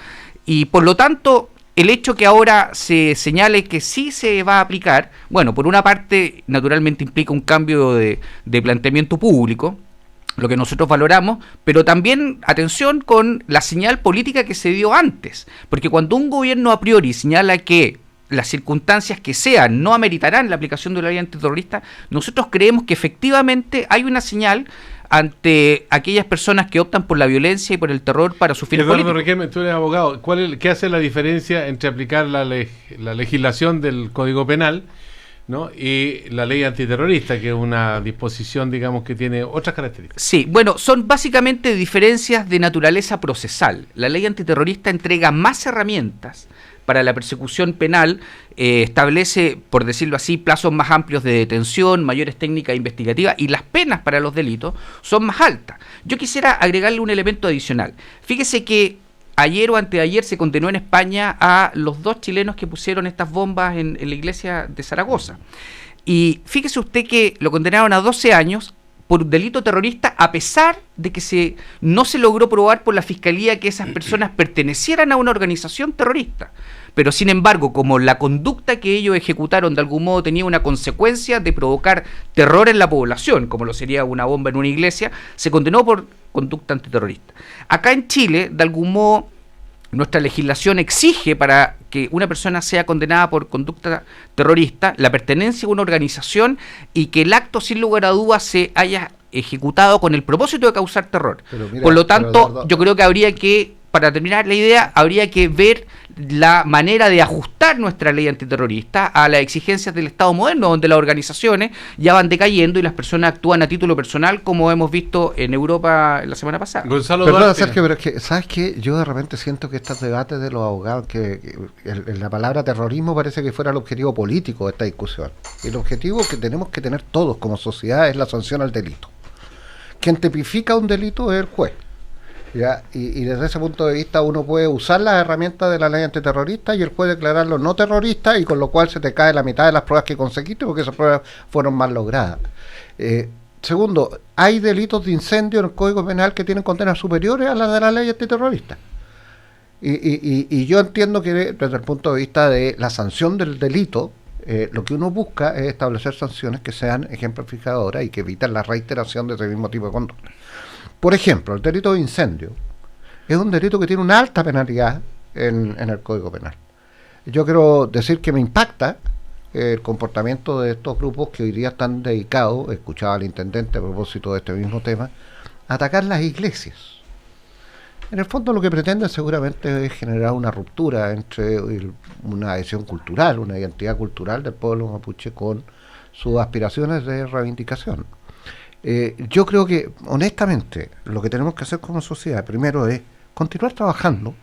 Y por lo tanto, el hecho que ahora se señale que sí se va a aplicar, bueno, por una parte naturalmente implica un cambio de planteamiento público, lo que nosotros valoramos, pero también atención con la señal política que se dio antes, porque cuando un gobierno a priori señala que las circunstancias que sean no ameritarán la aplicación de la ley antiterrorista, nosotros creemos que efectivamente hay una señal ante aquellas personas que optan por la violencia y por el terror para su fin político. Eduardo Riquelme, tú eres abogado. ¿Qué hace la diferencia entre aplicar la legislación del Código Penal, ¿no?, y la ley antiterrorista, que es una disposición, digamos, que tiene otras características? Sí, bueno, son básicamente diferencias de naturaleza procesal. La ley antiterrorista entrega más herramientas para la persecución penal, establece, por decirlo así, plazos más amplios de detención, mayores técnicas investigativas, y las penas para los delitos son más altas. Yo quisiera agregarle un elemento adicional. Fíjese que ayer o anteayer se condenó en España a los 2 chilenos que pusieron estas bombas en la iglesia de Zaragoza. Y fíjese usted que lo condenaron a 12 años por delito terrorista, a pesar de que no se logró probar por la Fiscalía que esas personas pertenecieran a una organización terrorista. Pero sin embargo, como la conducta que ellos ejecutaron de algún modo tenía una consecuencia de provocar terror en la población, como lo sería una bomba en una iglesia, se condenó por conducta antiterrorista. Acá en Chile, de algún modo, nuestra legislación exige para que una persona sea condenada por conducta terrorista la pertenencia a una organización y que el acto sin lugar a dudas se haya ejecutado con el propósito de causar terror. Por lo tanto, yo creo que habría que, para terminar la idea, habría que ver la manera de ajustar nuestra ley antiterrorista a las exigencias del Estado moderno, donde las organizaciones ya van decayendo y las personas actúan a título personal, como hemos visto en Europa la semana pasada. Gonzalo Perdona, Duarte. Sergio, pero es que, ¿sabes qué? Yo de repente siento que estos debates de los abogados, la palabra terrorismo parece que fuera el objetivo político de esta discusión. El objetivo que tenemos que tener todos como sociedad es la sanción al delito. Quien tipifica un delito es el juez. ¿Ya? Y desde ese punto de vista uno puede usar las herramientas de la ley antiterrorista y él puede declararlo no terrorista, y con lo cual se te cae la mitad de las pruebas que conseguiste porque esas pruebas fueron mal logradas. Segundo, hay delitos de incendio en el Código Penal que tienen condenas superiores a las de la ley antiterrorista. Y yo entiendo que desde el punto de vista de la sanción del delito, lo que uno busca es establecer sanciones que sean ejemplificadoras y que eviten la reiteración de ese mismo tipo de conducta. Por ejemplo, el delito de incendio es un delito que tiene una alta penalidad en el Código Penal. Yo quiero decir que me impacta el comportamiento de estos grupos que hoy día están dedicados, escuchaba al intendente a propósito de este mismo tema, a atacar las iglesias. En el fondo lo que pretenden seguramente es generar una ruptura entre una adhesión cultural, una identidad cultural del pueblo mapuche con sus aspiraciones de reivindicación. Yo creo que, honestamente, lo que tenemos que hacer como sociedad, primero es continuar trabajando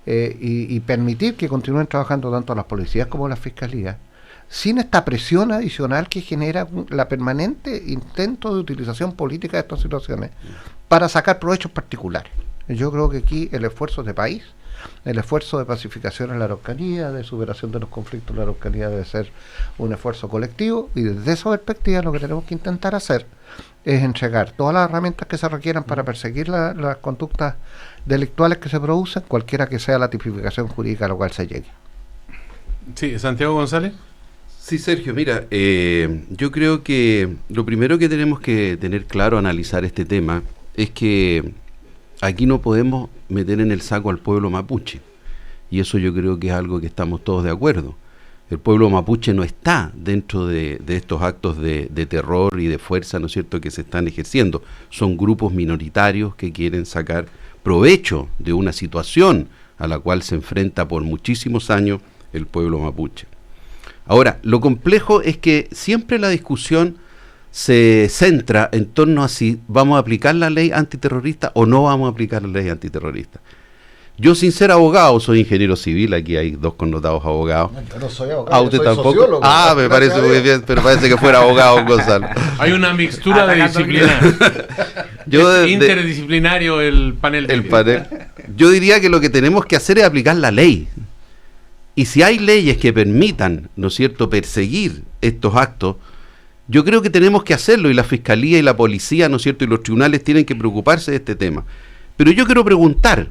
y permitir que continúen trabajando tanto las policías como las fiscalías, sin esta presión adicional que genera la permanente intento de utilización política de estas situaciones para sacar provechos particulares. Yo creo que aquí el esfuerzo de país, el esfuerzo de pacificación en la Araucanía, de superación de los conflictos en la Araucanía debe ser un esfuerzo colectivo, y desde esa perspectiva lo que tenemos que intentar hacer es entregar todas las herramientas que se requieran para perseguir las conductas delictuales que se producen, cualquiera que sea la tipificación jurídica a la cual se llegue. Sí, Santiago González. Sí, Sergio, mira, yo creo que lo primero que tenemos que tener claro, analizar este tema, es que aquí no podemos meter en el saco al pueblo mapuche, y eso yo creo que es algo que estamos todos de acuerdo. El pueblo mapuche no está dentro de estos actos de terror y de fuerza, ¿no es cierto?, que se están ejerciendo. Son grupos minoritarios que quieren sacar provecho de una situación a la cual se enfrenta por muchísimos años el pueblo mapuche. Ahora, lo complejo es que siempre la discusión se centra en torno a si vamos a aplicar la ley antiterrorista o no vamos a aplicar la ley antiterrorista. Yo, sin ser abogado, soy ingeniero civil, aquí hay dos connotados abogados. Yo no soy abogado, usted soy tampoco. sociólogo. Me parece muy bien, pero parece que fuera abogado, Gonzalo. Hay una mixtura de disciplinas. Interdisciplinario el panel. Yo diría que lo que tenemos que hacer es aplicar la ley. Y si hay leyes que permitan, ¿no es cierto?, perseguir estos actos, yo creo que tenemos que hacerlo, y la Fiscalía y la Policía, ¿no es cierto?, y los tribunales tienen que preocuparse de este tema. Pero yo quiero preguntar,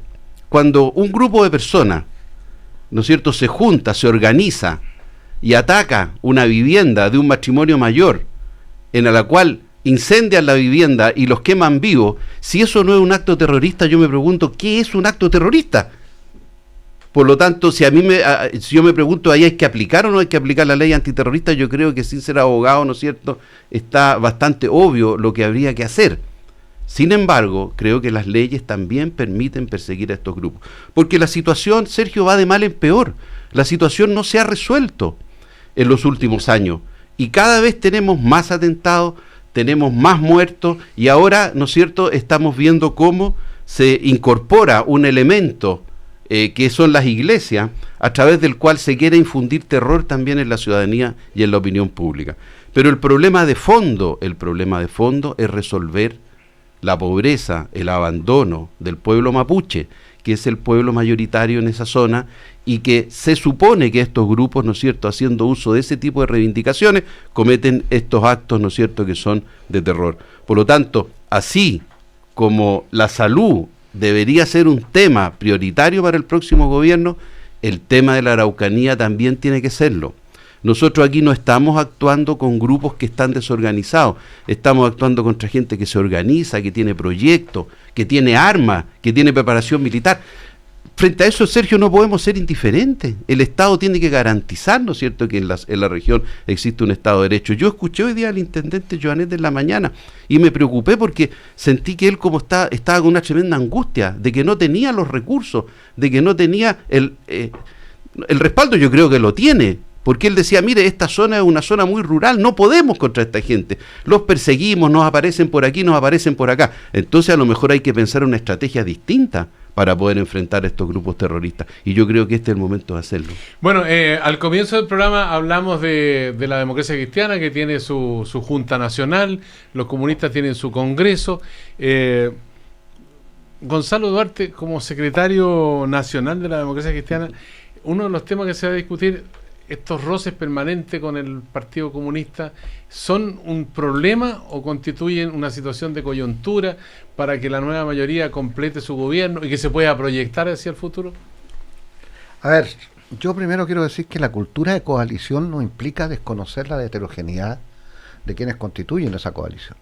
cuando un grupo de personas, ¿no es cierto?, se junta, se organiza y ataca una vivienda de un matrimonio mayor, en la cual incendian la vivienda y los queman vivos, si eso no es un acto terrorista, yo me pregunto, ¿qué es un acto terrorista? Por lo tanto, si yo me pregunto, ¿ahí hay que aplicar o no hay que aplicar la ley antiterrorista? Yo creo que, sin ser abogado, ¿no es cierto?, está bastante obvio lo que habría que hacer. Sin embargo, creo que las leyes también permiten perseguir a estos grupos. Porque la situación, Sergio, va de mal en peor. La situación no se ha resuelto en los últimos años. Y cada vez tenemos más atentados, tenemos más muertos, y ahora, ¿no es cierto?, estamos viendo cómo se incorpora un elemento que son las iglesias, a través del cual se quiere infundir terror también en la ciudadanía y en la opinión pública. Pero el problema de fondo es resolver la pobreza, el abandono del pueblo mapuche, que es el pueblo mayoritario en esa zona, y que se supone que estos grupos, ¿no es cierto?, haciendo uso de ese tipo de reivindicaciones, cometen estos actos, ¿no es cierto?, que son de terror. Por lo tanto, así como la salud debería ser un tema prioritario para el próximo gobierno, el tema de la Araucanía también tiene que serlo. Nosotros aquí no estamos actuando con grupos que están desorganizados, estamos actuando contra gente que se organiza, que tiene proyectos, que tiene armas, que tiene preparación militar. frente a eso, Sergio, no podemos ser indiferentes. El Estado tiene que garantizar, ¿no es cierto?, que en la región existe un Estado de Derecho. Yo escuché hoy día al intendente Joanet en la mañana y me preocupé porque sentí que él estaba con una tremenda angustia de que no tenía los recursos, de que no tenía el respaldo. Yo creo que lo tiene, porque él decía, mire, esta zona es una zona muy rural, no podemos contra esta gente, los perseguimos, nos aparecen por aquí, nos aparecen por acá. Entonces a lo mejor hay que pensar una estrategia distinta para poder enfrentar a estos grupos terroristas, y yo creo que este es el momento de hacerlo. Bueno, al comienzo del programa hablamos de la democracia cristiana, que tiene su Junta Nacional, los comunistas tienen su Congreso. Gonzalo Duarte, como secretario nacional de la democracia cristiana, uno de los temas que se va a discutir, estos roces permanentes con el Partido Comunista, ¿son un problema o constituyen una situación de coyuntura para que la nueva mayoría complete su gobierno y que se pueda proyectar hacia el futuro? A ver, yo primero quiero decir que la cultura de coalición no implica desconocer la heterogeneidad de quienes constituyen esa coalición.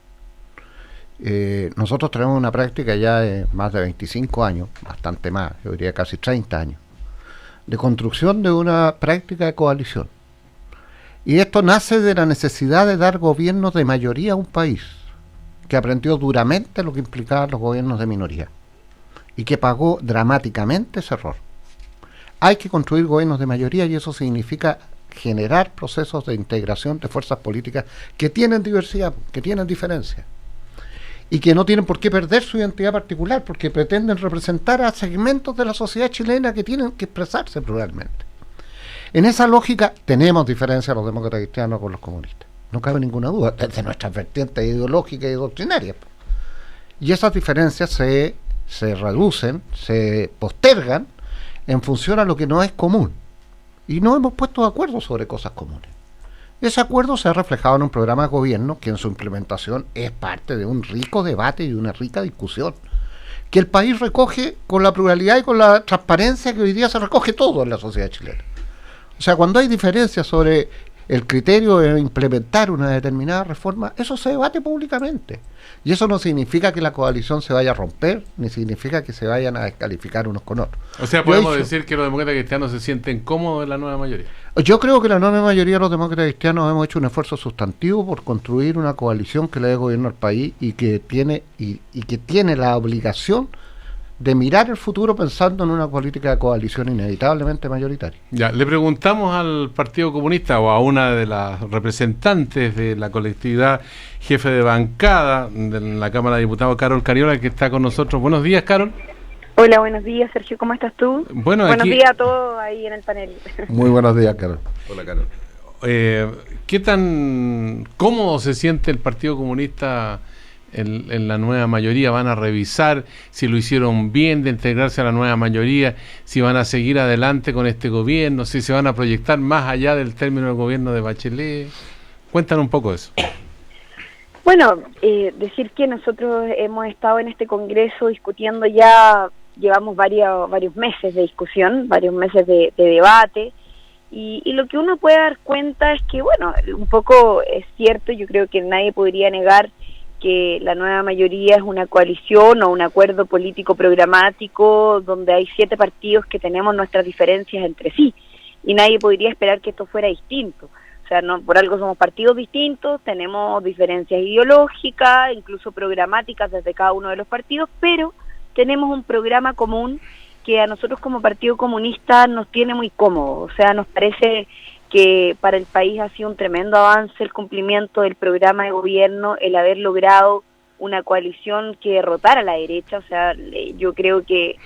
Nosotros tenemos una práctica ya de más de 25 años, bastante más, yo diría casi 30 años, de construcción de una práctica de coalición. Y esto nace de la necesidad de dar gobiernos de mayoría a un país, que aprendió duramente lo que implicaban los gobiernos de minoría, y que pagó dramáticamente ese error. Hay que construir gobiernos de mayoría, y eso significa generar procesos de integración de fuerzas políticas que tienen diversidad, que tienen diferencias, y que no tienen por qué perder su identidad particular, porque pretenden representar a segmentos de la sociedad chilena que tienen que expresarse pluralmente. En esa lógica tenemos diferencias los demócratas cristianos con los comunistas, no cabe ninguna duda, desde nuestras vertientes ideológicas y doctrinarias. Y esas diferencias se reducen, se postergan en función a lo que no es común. Y no hemos puesto de acuerdo sobre cosas comunes. Ese acuerdo se ha reflejado en un programa de gobierno que en su implementación es parte de un rico debate y una rica discusión, que el país recoge con la pluralidad y con la transparencia que hoy día se recoge todo en la sociedad chilena. O sea, cuando hay diferencias sobre el criterio de implementar una determinada reforma, eso se debate públicamente. Y eso no significa que la coalición se vaya a romper, ni significa que se vayan a descalificar unos con otros. O sea, podemos decir que los demócratas cristianos se sienten cómodos en la nueva mayoría. Yo creo que la nueva mayoría de los demócratas cristianos hemos hecho un esfuerzo sustantivo por construir una coalición que le dé gobierno al país y que tiene la obligación de mirar el futuro pensando en una política de coalición inevitablemente mayoritaria. Ya, le preguntamos al Partido Comunista o a una de las representantes de la colectividad, jefe de bancada de la Cámara de Diputados, Carol Cariola, que está con nosotros. Buenos días, Carol. Hola, buenos días, Sergio, ¿cómo estás tú? Bueno, buenos aquí... días a todos ahí en el panel. Muy buenos días, Carol. Hola, Carol. ¿Qué tan cómodo se siente el Partido Comunista en la nueva mayoría? ¿Van a revisar si lo hicieron bien de integrarse a la nueva mayoría? ¿Si van a seguir adelante con este gobierno? ¿Si se van a proyectar más allá del término del gobierno de Bachelet? Cuéntanos un poco de eso. Bueno, decir que nosotros hemos estado en este congreso discutiendo ya, llevamos varios meses de discusión, varios meses de debate, y lo que uno puede dar cuenta es que, bueno, un poco es cierto, yo creo que nadie podría negar que la nueva mayoría es una coalición o un acuerdo político programático donde hay 7 partidos que tenemos nuestras diferencias entre sí, y nadie podría esperar que esto fuera distinto. O sea, no, por algo somos partidos distintos, tenemos diferencias ideológicas, incluso programáticas desde cada uno de los partidos, pero tenemos un programa común que a nosotros como Partido Comunista nos tiene muy cómodos. O sea, nos parece que para el país ha sido un tremendo avance el cumplimiento del programa de gobierno, el haber logrado una coalición que derrotara a la derecha. O sea, yo creo que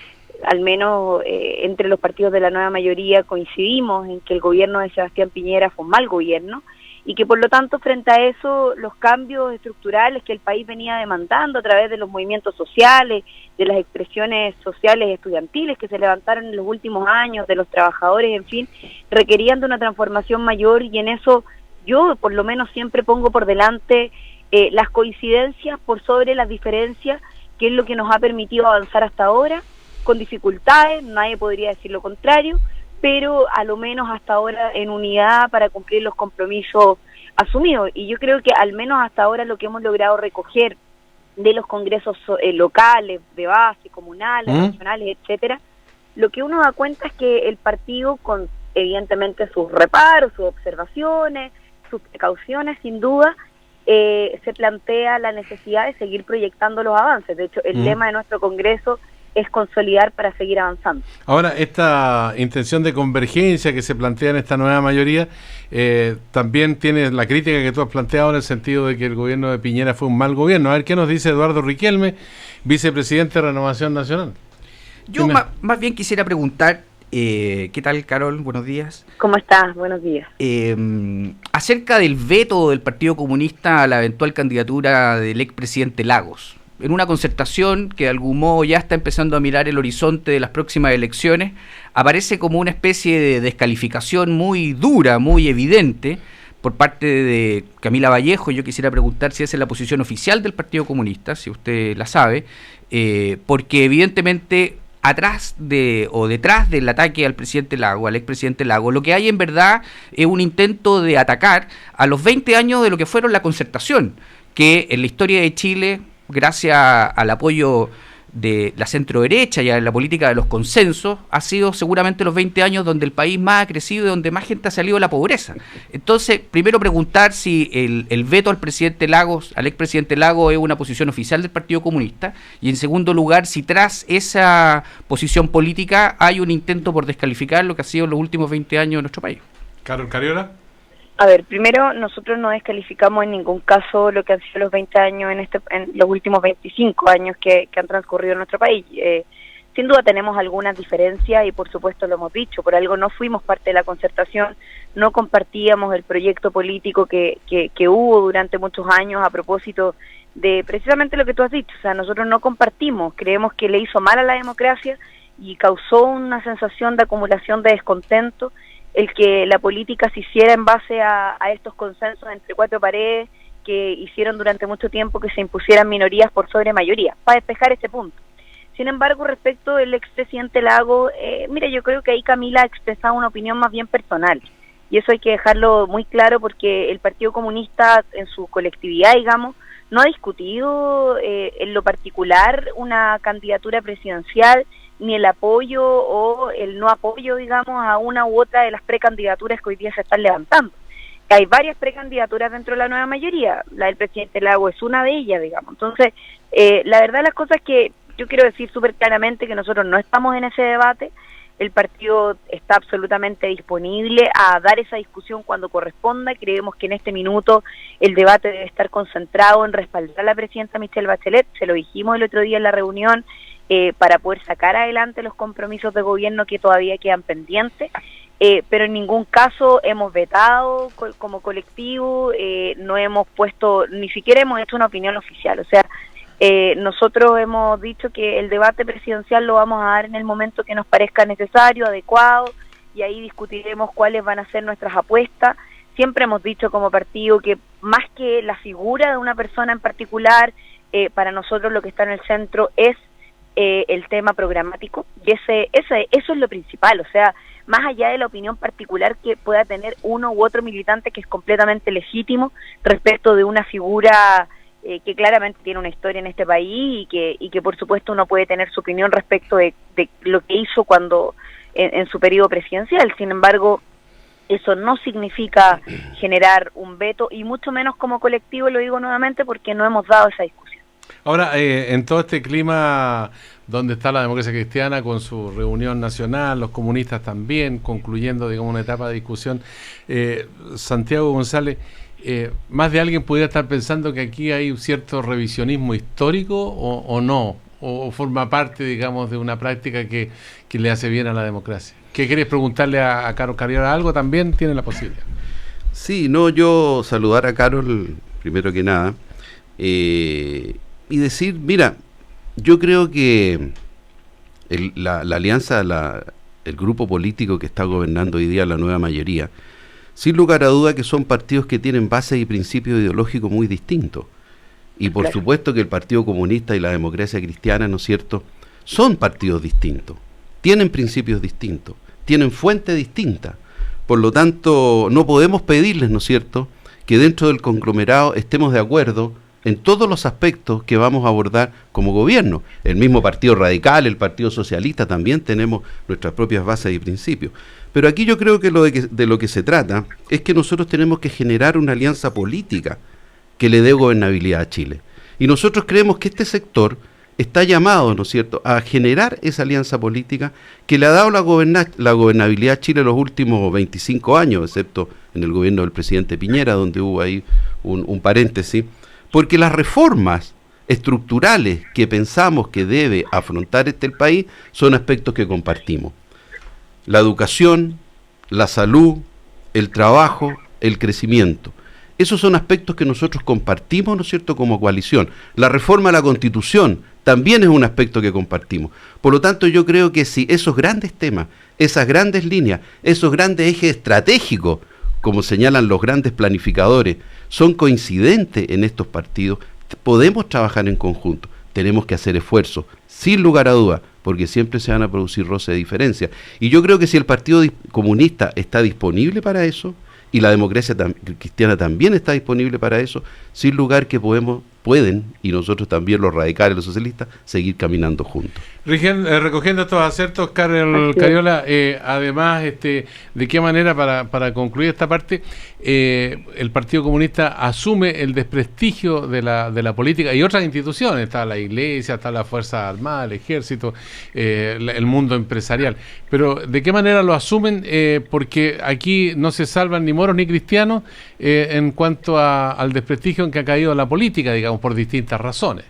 al menos entre los partidos de la nueva mayoría coincidimos en que el gobierno de Sebastián Piñera fue un mal gobierno, y que por lo tanto frente a eso los cambios estructurales que el país venía demandando a través de los movimientos sociales, de las expresiones sociales estudiantiles que se levantaron en los últimos años, de los trabajadores, en fin, requerían de una transformación mayor, y en eso yo por lo menos siempre pongo por delante las coincidencias por sobre las diferencias, que es lo que nos ha permitido avanzar hasta ahora, con dificultades, nadie podría decir lo contrario, pero a lo menos hasta ahora en unidad para cumplir los compromisos asumidos. Y yo creo que al menos hasta ahora lo que hemos logrado recoger de los congresos locales, de base, comunales, nacionales, etcétera, lo que uno da cuenta es que el partido, con evidentemente sus reparos, sus observaciones, sus precauciones, sin duda, se plantea la necesidad de seguir proyectando los avances. De hecho, el lema de nuestro Congreso es consolidar para seguir avanzando. Ahora, esta intención de convergencia que se plantea en esta nueva mayoría, también tiene la crítica que tú has planteado en el sentido de que el gobierno de Piñera fue un mal gobierno. A ver, ¿qué nos dice Eduardo Riquelme, vicepresidente de Renovación Nacional? Yo más bien quisiera preguntar, ¿qué tal, Carol? Buenos días. ¿Cómo estás? Buenos días. Acerca del veto del Partido Comunista a la eventual candidatura del expresidente Lagos. En una concertación que de algún modo ya está empezando a mirar el horizonte de las próximas elecciones, aparece como una especie de descalificación muy dura, muy evidente, por parte de Camila Vallejo. Yo quisiera preguntar si esa es la posición oficial del Partido Comunista, si usted la sabe, porque evidentemente detrás del ataque al presidente Lagos, al expresidente Lagos, lo que hay en verdad es un intento de atacar a los 20 años de lo que fueron la concertación, que en la historia de Chile, gracias al apoyo de la centroderecha y a la política de los consensos, ha sido seguramente los 20 años donde el país más ha crecido y donde más gente ha salido de la pobreza. Entonces, primero preguntar si el veto al presidente Lagos, al expresidente Lagos, es una posición oficial del Partido Comunista, y en segundo lugar, si tras esa posición política hay un intento por descalificar lo que ha sido los últimos 20 años de nuestro país. Carol Cariola. A ver, primero, nosotros no descalificamos en ningún caso lo que han sido los 20 años en los últimos 25 años que han transcurrido en nuestro país. Sin duda tenemos algunas diferencias y por supuesto lo hemos dicho, por algo no fuimos parte de la concertación, no compartíamos el proyecto político que hubo durante muchos años a propósito de precisamente lo que tú has dicho. O sea, nosotros no compartimos, creemos que le hizo mal a la democracia y causó una sensación de acumulación de descontento el que la política se hiciera en base a estos consensos entre cuatro paredes que hicieron durante mucho tiempo que se impusieran minorías por sobre mayoría, para despejar ese punto. Sin embargo, respecto del expresidente Lagos, mira, yo creo que ahí Camila ha expresado una opinión más bien personal, y eso hay que dejarlo muy claro porque el Partido Comunista en su colectividad, digamos, no ha discutido en lo particular una candidatura presidencial, ni el apoyo o el no apoyo, digamos, a una u otra de las precandidaturas que hoy día se están levantando. Hay varias precandidaturas dentro de la nueva mayoría, la del presidente Lagos es una de ellas, digamos. Entonces, la verdad las cosas es que yo quiero decir súper claramente que nosotros no estamos en ese debate, el partido está absolutamente disponible a dar esa discusión cuando corresponda. Creemos que en este minuto el debate debe estar concentrado en respaldar a la presidenta Michelle Bachelet, se lo dijimos el otro día en la reunión, para poder sacar adelante los compromisos de gobierno que todavía quedan pendientes, pero en ningún caso hemos vetado como colectivo, no hemos puesto, ni siquiera hemos hecho una opinión oficial. O sea, nosotros hemos dicho que el debate presidencial lo vamos a dar en el momento que nos parezca necesario, adecuado, y ahí discutiremos cuáles van a ser nuestras apuestas. Siempre hemos dicho como partido que más que la figura de una persona en particular, para nosotros lo que está en el centro es el tema programático, y eso es lo principal. O sea, más allá de la opinión particular que pueda tener uno u otro militante, que es completamente legítimo respecto de una figura que claramente tiene una historia en este país y que por supuesto uno puede tener su opinión respecto de lo que hizo cuando en su periodo presidencial. Sin embargo, eso no significa generar un veto, y mucho menos como colectivo, lo digo nuevamente, porque no hemos dado esa discusión. Ahora, en todo este clima donde está la democracia cristiana con su reunión nacional, los comunistas también, concluyendo, digamos, una etapa de discusión, Santiago González, más de alguien pudiera estar pensando que aquí hay un cierto revisionismo histórico o no, o forma parte, digamos, de una práctica que le hace bien a la democracia. ¿Qué querés preguntarle a Carol Cariola? ¿Algo también tiene la posibilidad? Sí, no, yo saludar a Carol primero que nada, y decir, mira, yo creo que la alianza, el grupo político que está gobernando hoy día la nueva mayoría, sin lugar a duda que son partidos que tienen bases y principios ideológicos muy distintos. Y por supuesto que el Partido Comunista y la democracia cristiana, ¿no es cierto?, son partidos distintos, tienen principios distintos, tienen fuentes distintas. Por lo tanto, no podemos pedirles, ¿no es cierto?, que dentro del conglomerado estemos de acuerdo en todos los aspectos que vamos a abordar como gobierno. El mismo Partido Radical, el Partido Socialista, también tenemos nuestras propias bases y principios. Pero aquí yo creo que de lo que se trata es que nosotros tenemos que generar una alianza política que le dé gobernabilidad a Chile. Y nosotros creemos que este sector está llamado, ¿no es cierto?, a generar esa alianza política que le ha dado la gobernabilidad a Chile los últimos 25 años, excepto en el gobierno del presidente Piñera, donde hubo ahí un paréntesis, porque las reformas estructurales que pensamos que debe afrontar el país son aspectos que compartimos. La educación, la salud, el trabajo, el crecimiento. Esos son aspectos que nosotros compartimos, ¿no es cierto?, como coalición. La reforma a la Constitución también es un aspecto que compartimos. Por lo tanto, yo creo que si esos grandes temas, esas grandes líneas, esos grandes ejes estratégicos, como señalan los grandes planificadores, son coincidentes en estos partidos, podemos trabajar en conjunto. Tenemos que hacer esfuerzos, sin lugar a dudas, porque siempre se van a producir roces de diferencia. Y yo creo que si el Partido Comunista está disponible para eso, y la democracia cristiana también está disponible para eso, sin lugar que pueden, y nosotros también los radicales, los socialistas, seguir caminando juntos. Recogiendo estos acertos, Carol Cariola, además, ¿de qué manera, para concluir esta parte, el Partido Comunista asume el desprestigio de la política y otras instituciones? Está la Iglesia, está la Fuerza Armada, el Ejército, el mundo empresarial. Pero, ¿de qué manera lo asumen? Porque aquí no se salvan ni moros ni cristianos en cuanto al desprestigio en que ha caído la política, digamos, por distintas razones.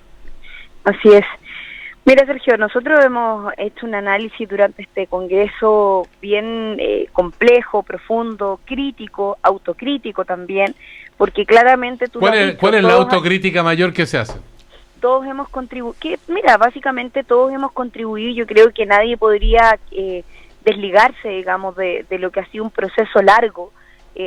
Así es. Mira, Sergio, nosotros hemos hecho un análisis durante este congreso bien complejo, profundo, crítico, autocrítico también, porque claramente tú... ¿Cuál es la autocrítica mayor que se hace? Todos hemos contribuido, mira, básicamente todos hemos contribuido. Yo creo que nadie podría desligarse, digamos, de lo que ha sido un proceso largo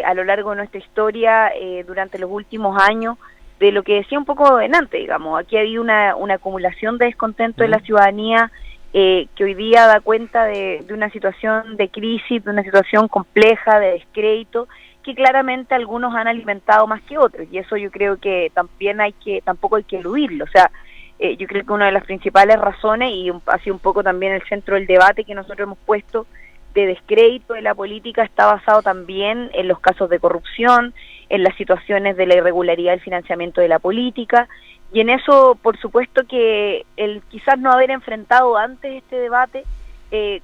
a lo largo de nuestra historia durante los últimos años, de lo que decía un poco antes, digamos. Aquí ha habido una acumulación de descontento de la ciudadanía que hoy día da cuenta de una situación de crisis, de una situación compleja, de descrédito, que claramente algunos han alimentado más que otros, y eso yo creo que también tampoco hay que eludirlo. O sea, yo creo que una de las principales razones, y ha sido un poco también el centro del debate que nosotros hemos puesto, de descrédito de la política, está basado también en los casos de corrupción, en las situaciones de la irregularidad del financiamiento de la política, y en eso, por supuesto, que el quizás no haber enfrentado antes este debate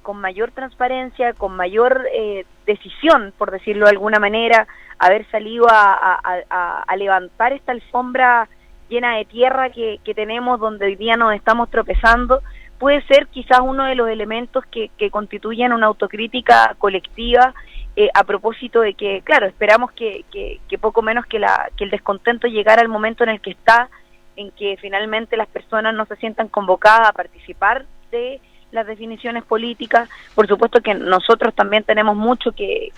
con mayor transparencia, con mayor decisión, por decirlo de alguna manera, haber salido a levantar esta alfombra llena de tierra que tenemos, donde hoy día nos estamos tropezando, puede ser quizás uno de los elementos que constituyen una autocrítica colectiva, a propósito de que, claro, esperamos que poco menos que el descontento llegara al momento en el que está, en que finalmente las personas no se sientan convocadas a participar de las definiciones políticas. Por supuesto que nosotros también tenemos mucho que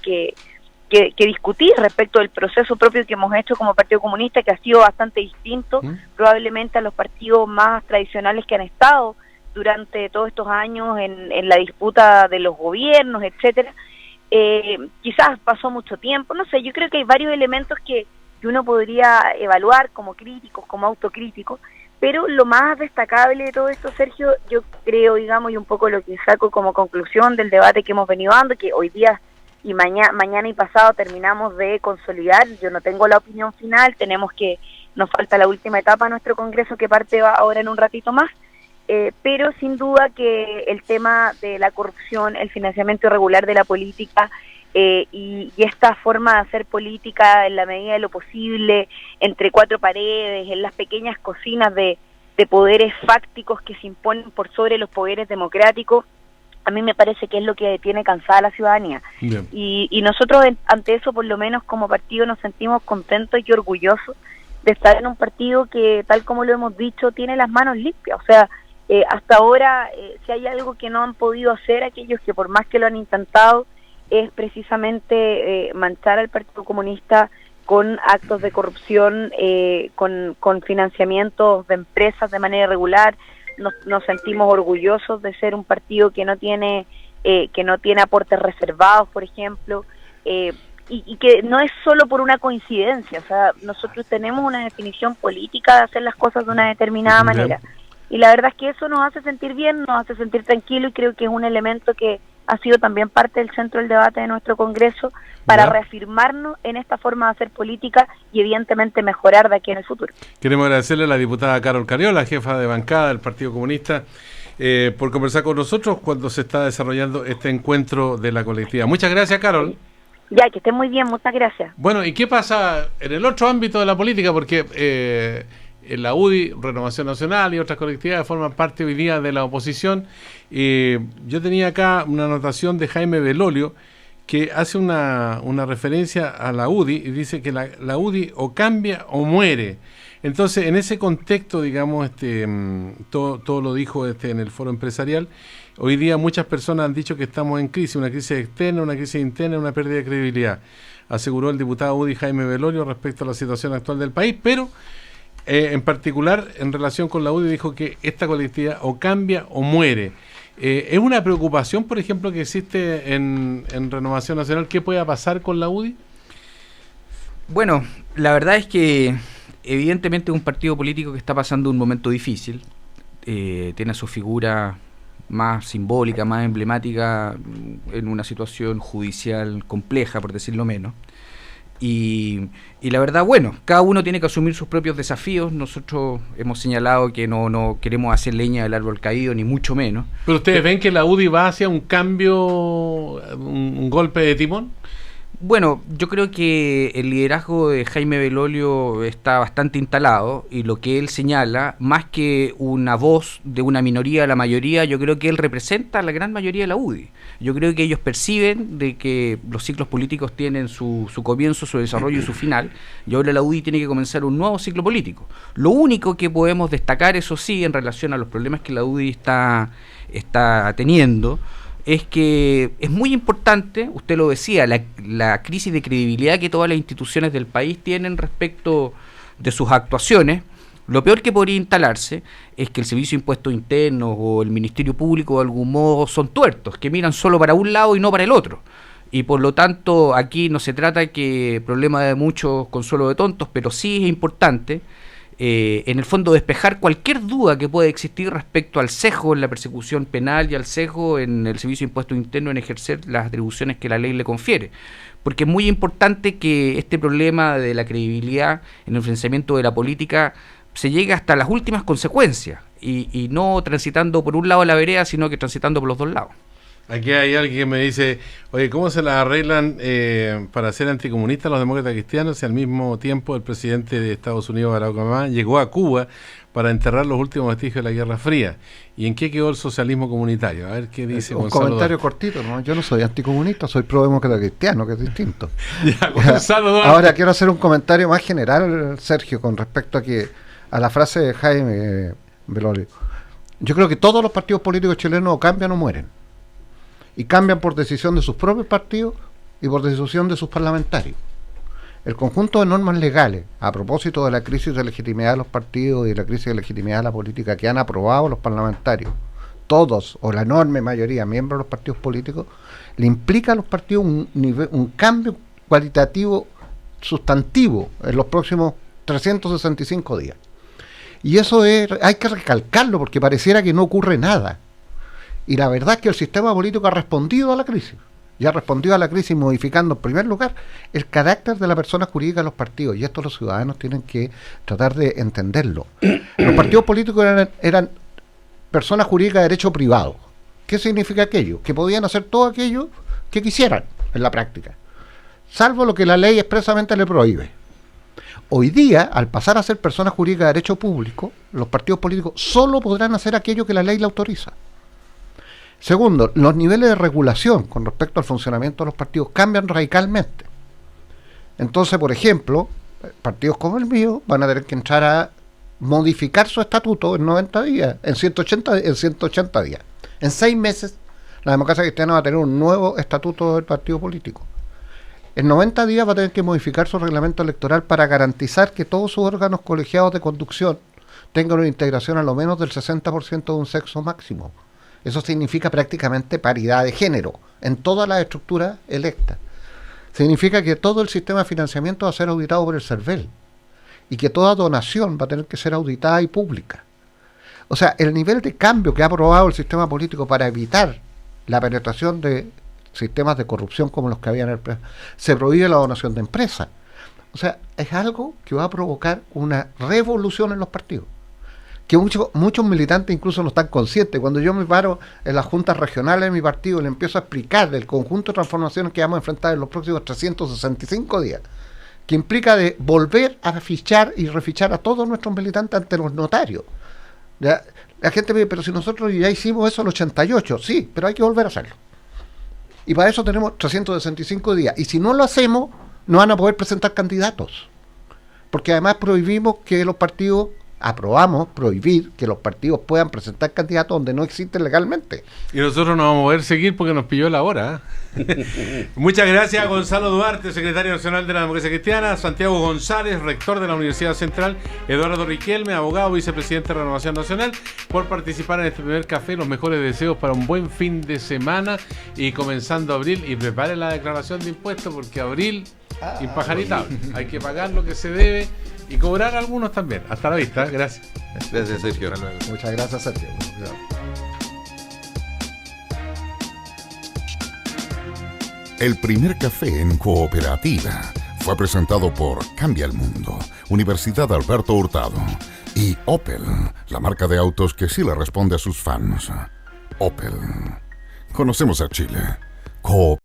discutir respecto del proceso propio que hemos hecho como Partido Comunista, que ha sido bastante distinto probablemente a los partidos más tradicionales que han estado durante todos estos años en la disputa de los gobiernos, etcétera. Quizás pasó mucho tiempo, no sé, yo creo que hay varios elementos que uno podría evaluar como críticos, como autocríticos, pero lo más destacable de todo esto, Sergio, yo creo, digamos, y un poco lo que saco como conclusión del debate que hemos venido dando, que hoy día y mañana y pasado terminamos de consolidar. Yo no tengo la opinión final, nos falta la última etapa de nuestro congreso que parte ahora en un ratito más, pero sin duda que el tema de la corrupción, el financiamiento irregular de la política y esta forma de hacer política en la medida de lo posible, entre cuatro paredes, en las pequeñas cocinas de poderes fácticos que se imponen por sobre los poderes democráticos, a mí me parece que es lo que tiene cansada a la ciudadanía. Y nosotros ante eso, por lo menos como partido, nos sentimos contentos y orgullosos de estar en un partido que, tal como lo hemos dicho, tiene las manos limpias. O sea, hasta ahora, si hay algo que no han podido hacer aquellos que por más que lo han intentado, es precisamente manchar al Partido Comunista con actos de corrupción, con financiamientos de empresas de manera irregular. Nos sentimos orgullosos de ser un partido que no tiene aportes reservados, por ejemplo, y que no es solo por una coincidencia. O sea, nosotros tenemos una definición política de hacer las cosas de una determinada manera. Y la verdad es que eso nos hace sentir bien, nos hace sentir tranquilo, y creo que es un elemento que ha sido también parte del centro del debate de nuestro Congreso para reafirmarnos en esta forma de hacer política y evidentemente mejorar de aquí en el futuro. Queremos agradecerle a la diputada Carol Cariola, jefa de bancada del Partido Comunista, por conversar con nosotros cuando se está desarrollando este encuentro de la colectividad. Muchas gracias, Carol. Ya, que estén muy bien, muchas gracias. Bueno, ¿y qué pasa en el otro ámbito de la política? Porque en la UDI, Renovación Nacional y otras colectividades forman parte hoy día de la oposición. Yo tenía acá una anotación de Jaime Belolio que hace una referencia a la UDI y dice que la UDI o cambia o muere. Entonces, en ese contexto, digamos, todo lo dijo en el foro empresarial. Hoy día muchas personas han dicho que estamos en crisis, una crisis externa, una crisis interna, una pérdida de credibilidad, aseguró el diputado UDI Jaime Belolio respecto a la situación actual del país, pero en particular en relación con la UDI dijo que esta colectividad o cambia o muere. ¿Es una preocupación, por ejemplo, que existe en Renovación Nacional? ¿Qué pueda pasar con la UDI? Bueno, la verdad es que evidentemente es un partido político que está pasando un momento difícil. Tiene a su figura más simbólica, más emblemática en una situación judicial compleja, por decirlo menos. Y la verdad, bueno, cada uno tiene que asumir sus propios desafíos. Nosotros hemos señalado que no queremos hacer leña del árbol caído, ni mucho menos. ¿Pero ustedes ven que la UDI va hacia un cambio, un golpe de timón? Bueno, yo creo que el liderazgo de Jaime Belolio está bastante instalado, y lo que él señala, más que una voz de una minoría a la mayoría, yo creo que él representa a la gran mayoría de la UDI. Yo creo que ellos perciben de que los ciclos políticos tienen su comienzo, su desarrollo y su final, y ahora la UDI tiene que comenzar un nuevo ciclo político. Lo único que podemos destacar, eso sí, en relación a los problemas que la UDI está teniendo, es que es muy importante, usted lo decía, la crisis de credibilidad que todas las instituciones del país tienen respecto de sus actuaciones. Lo peor que podría instalarse es que el Servicio de Impuestos Internos o el Ministerio Público de algún modo son tuertos, que miran solo para un lado y no para el otro. Y por lo tanto aquí no se trata que problema de muchos, consuelo de tontos, pero sí es importante en el fondo despejar cualquier duda que pueda existir respecto al sesgo en la persecución penal y al sesgo en el Servicio de Impuestos Internos en ejercer las atribuciones que la ley le confiere, porque es muy importante que este problema de la credibilidad en el financiamiento de la política se llegue hasta las últimas consecuencias y no transitando por un lado de la vereda, sino que transitando por los dos lados. Aquí hay alguien que me dice, oye, ¿cómo se las arreglan para ser anticomunistas los demócratas cristianos si al mismo tiempo el presidente de Estados Unidos, Barack Obama, llegó a Cuba para enterrar los últimos vestigios de la Guerra Fría? ¿Y en qué quedó el socialismo comunitario? A ver qué dice Gonzalo. Un comentario cortito, ¿no? Yo no soy anticomunista, soy pro-demócrata cristiano, que es distinto. Ahora quiero hacer un comentario más general, Sergio, con respecto a la frase de Jaime Belolio. Yo creo que todos los partidos políticos chilenos o cambian o mueren. Y cambian por decisión de sus propios partidos y por decisión de sus parlamentarios. El conjunto de normas legales, a propósito de la crisis de legitimidad de los partidos y de la crisis de legitimidad de la política que han aprobado los parlamentarios, todos o la enorme mayoría miembros de los partidos políticos, le implica a los partidos un cambio cualitativo sustantivo en los próximos 365 días. Y eso hay que recalcarlo porque pareciera que no ocurre nada. Y la verdad es que el sistema político ha respondido a la crisis. Y ha respondido a la crisis modificando, en primer lugar, el carácter de la persona jurídica de los partidos. Y esto los ciudadanos tienen que tratar de entenderlo. Los partidos políticos eran personas jurídicas de derecho privado. ¿Qué significa aquello? Que podían hacer todo aquello que quisieran en la práctica, salvo lo que la ley expresamente le prohíbe. Hoy día, al pasar a ser personas jurídicas de derecho público, los partidos políticos solo podrán hacer aquello que la ley le autoriza. Segundo, los niveles de regulación con respecto al funcionamiento de los partidos cambian radicalmente. Entonces, por ejemplo, partidos como el mío van a tener que entrar a modificar su estatuto en 90 días, en 180 días. En 6 meses, la Democracia Cristiana va a tener un nuevo estatuto del partido político. En 90 días va a tener que modificar su reglamento electoral para garantizar que todos sus órganos colegiados de conducción tengan una integración a lo menos del 60% de un sexo máximo. Eso significa prácticamente paridad de género en todas las estructuras electas. significa que todo el sistema de financiamiento va a ser auditado por el CERVEL y que toda donación va a tener que ser auditada y pública. O sea, el nivel de cambio que ha aprobado el sistema político para evitar la penetración de sistemas de corrupción como los que había en el país, se prohíbe la donación de empresas. O sea, es algo que va a provocar una revolución en los partidos, que muchos militantes incluso no están conscientes. Cuando yo me paro en las juntas regionales de mi partido y le empiezo a explicar del conjunto de transformaciones que vamos a enfrentar en los próximos 365 días, que implica de volver a fichar y refichar a todos nuestros militantes ante los notarios. ¿Ya? La gente me dice, pero si nosotros ya hicimos eso en el 88, sí, pero hay que volver a hacerlo. Y para eso tenemos 365 días. Y si no lo hacemos, no van a poder presentar candidatos. Porque además prohibimos que los partidos, aprobamos prohibir que los partidos puedan presentar candidatos donde no existen legalmente. Y nosotros no vamos a poder seguir porque nos pilló la hora. Muchas gracias a Gonzalo Duarte, secretario nacional de la Democracia Cristiana, Santiago González, rector de la Universidad Central, Eduardo Riquelme, abogado, vicepresidente de Renovación Nacional, por participar en este primer café. Los mejores deseos para un buen fin de semana y comenzando abril, y prepare la declaración de impuestos porque abril impajaritable, hay que pagar lo que se debe y cobrar algunos también. Hasta la vista, gracias. Gracias, Sergio. Muchas gracias, Sergio. El primer café en Cooperativa fue presentado por Cambia el Mundo, Universidad Alberto Hurtado y Opel, la marca de autos que sí le responde a sus fans. Opel. Conocemos a Chile.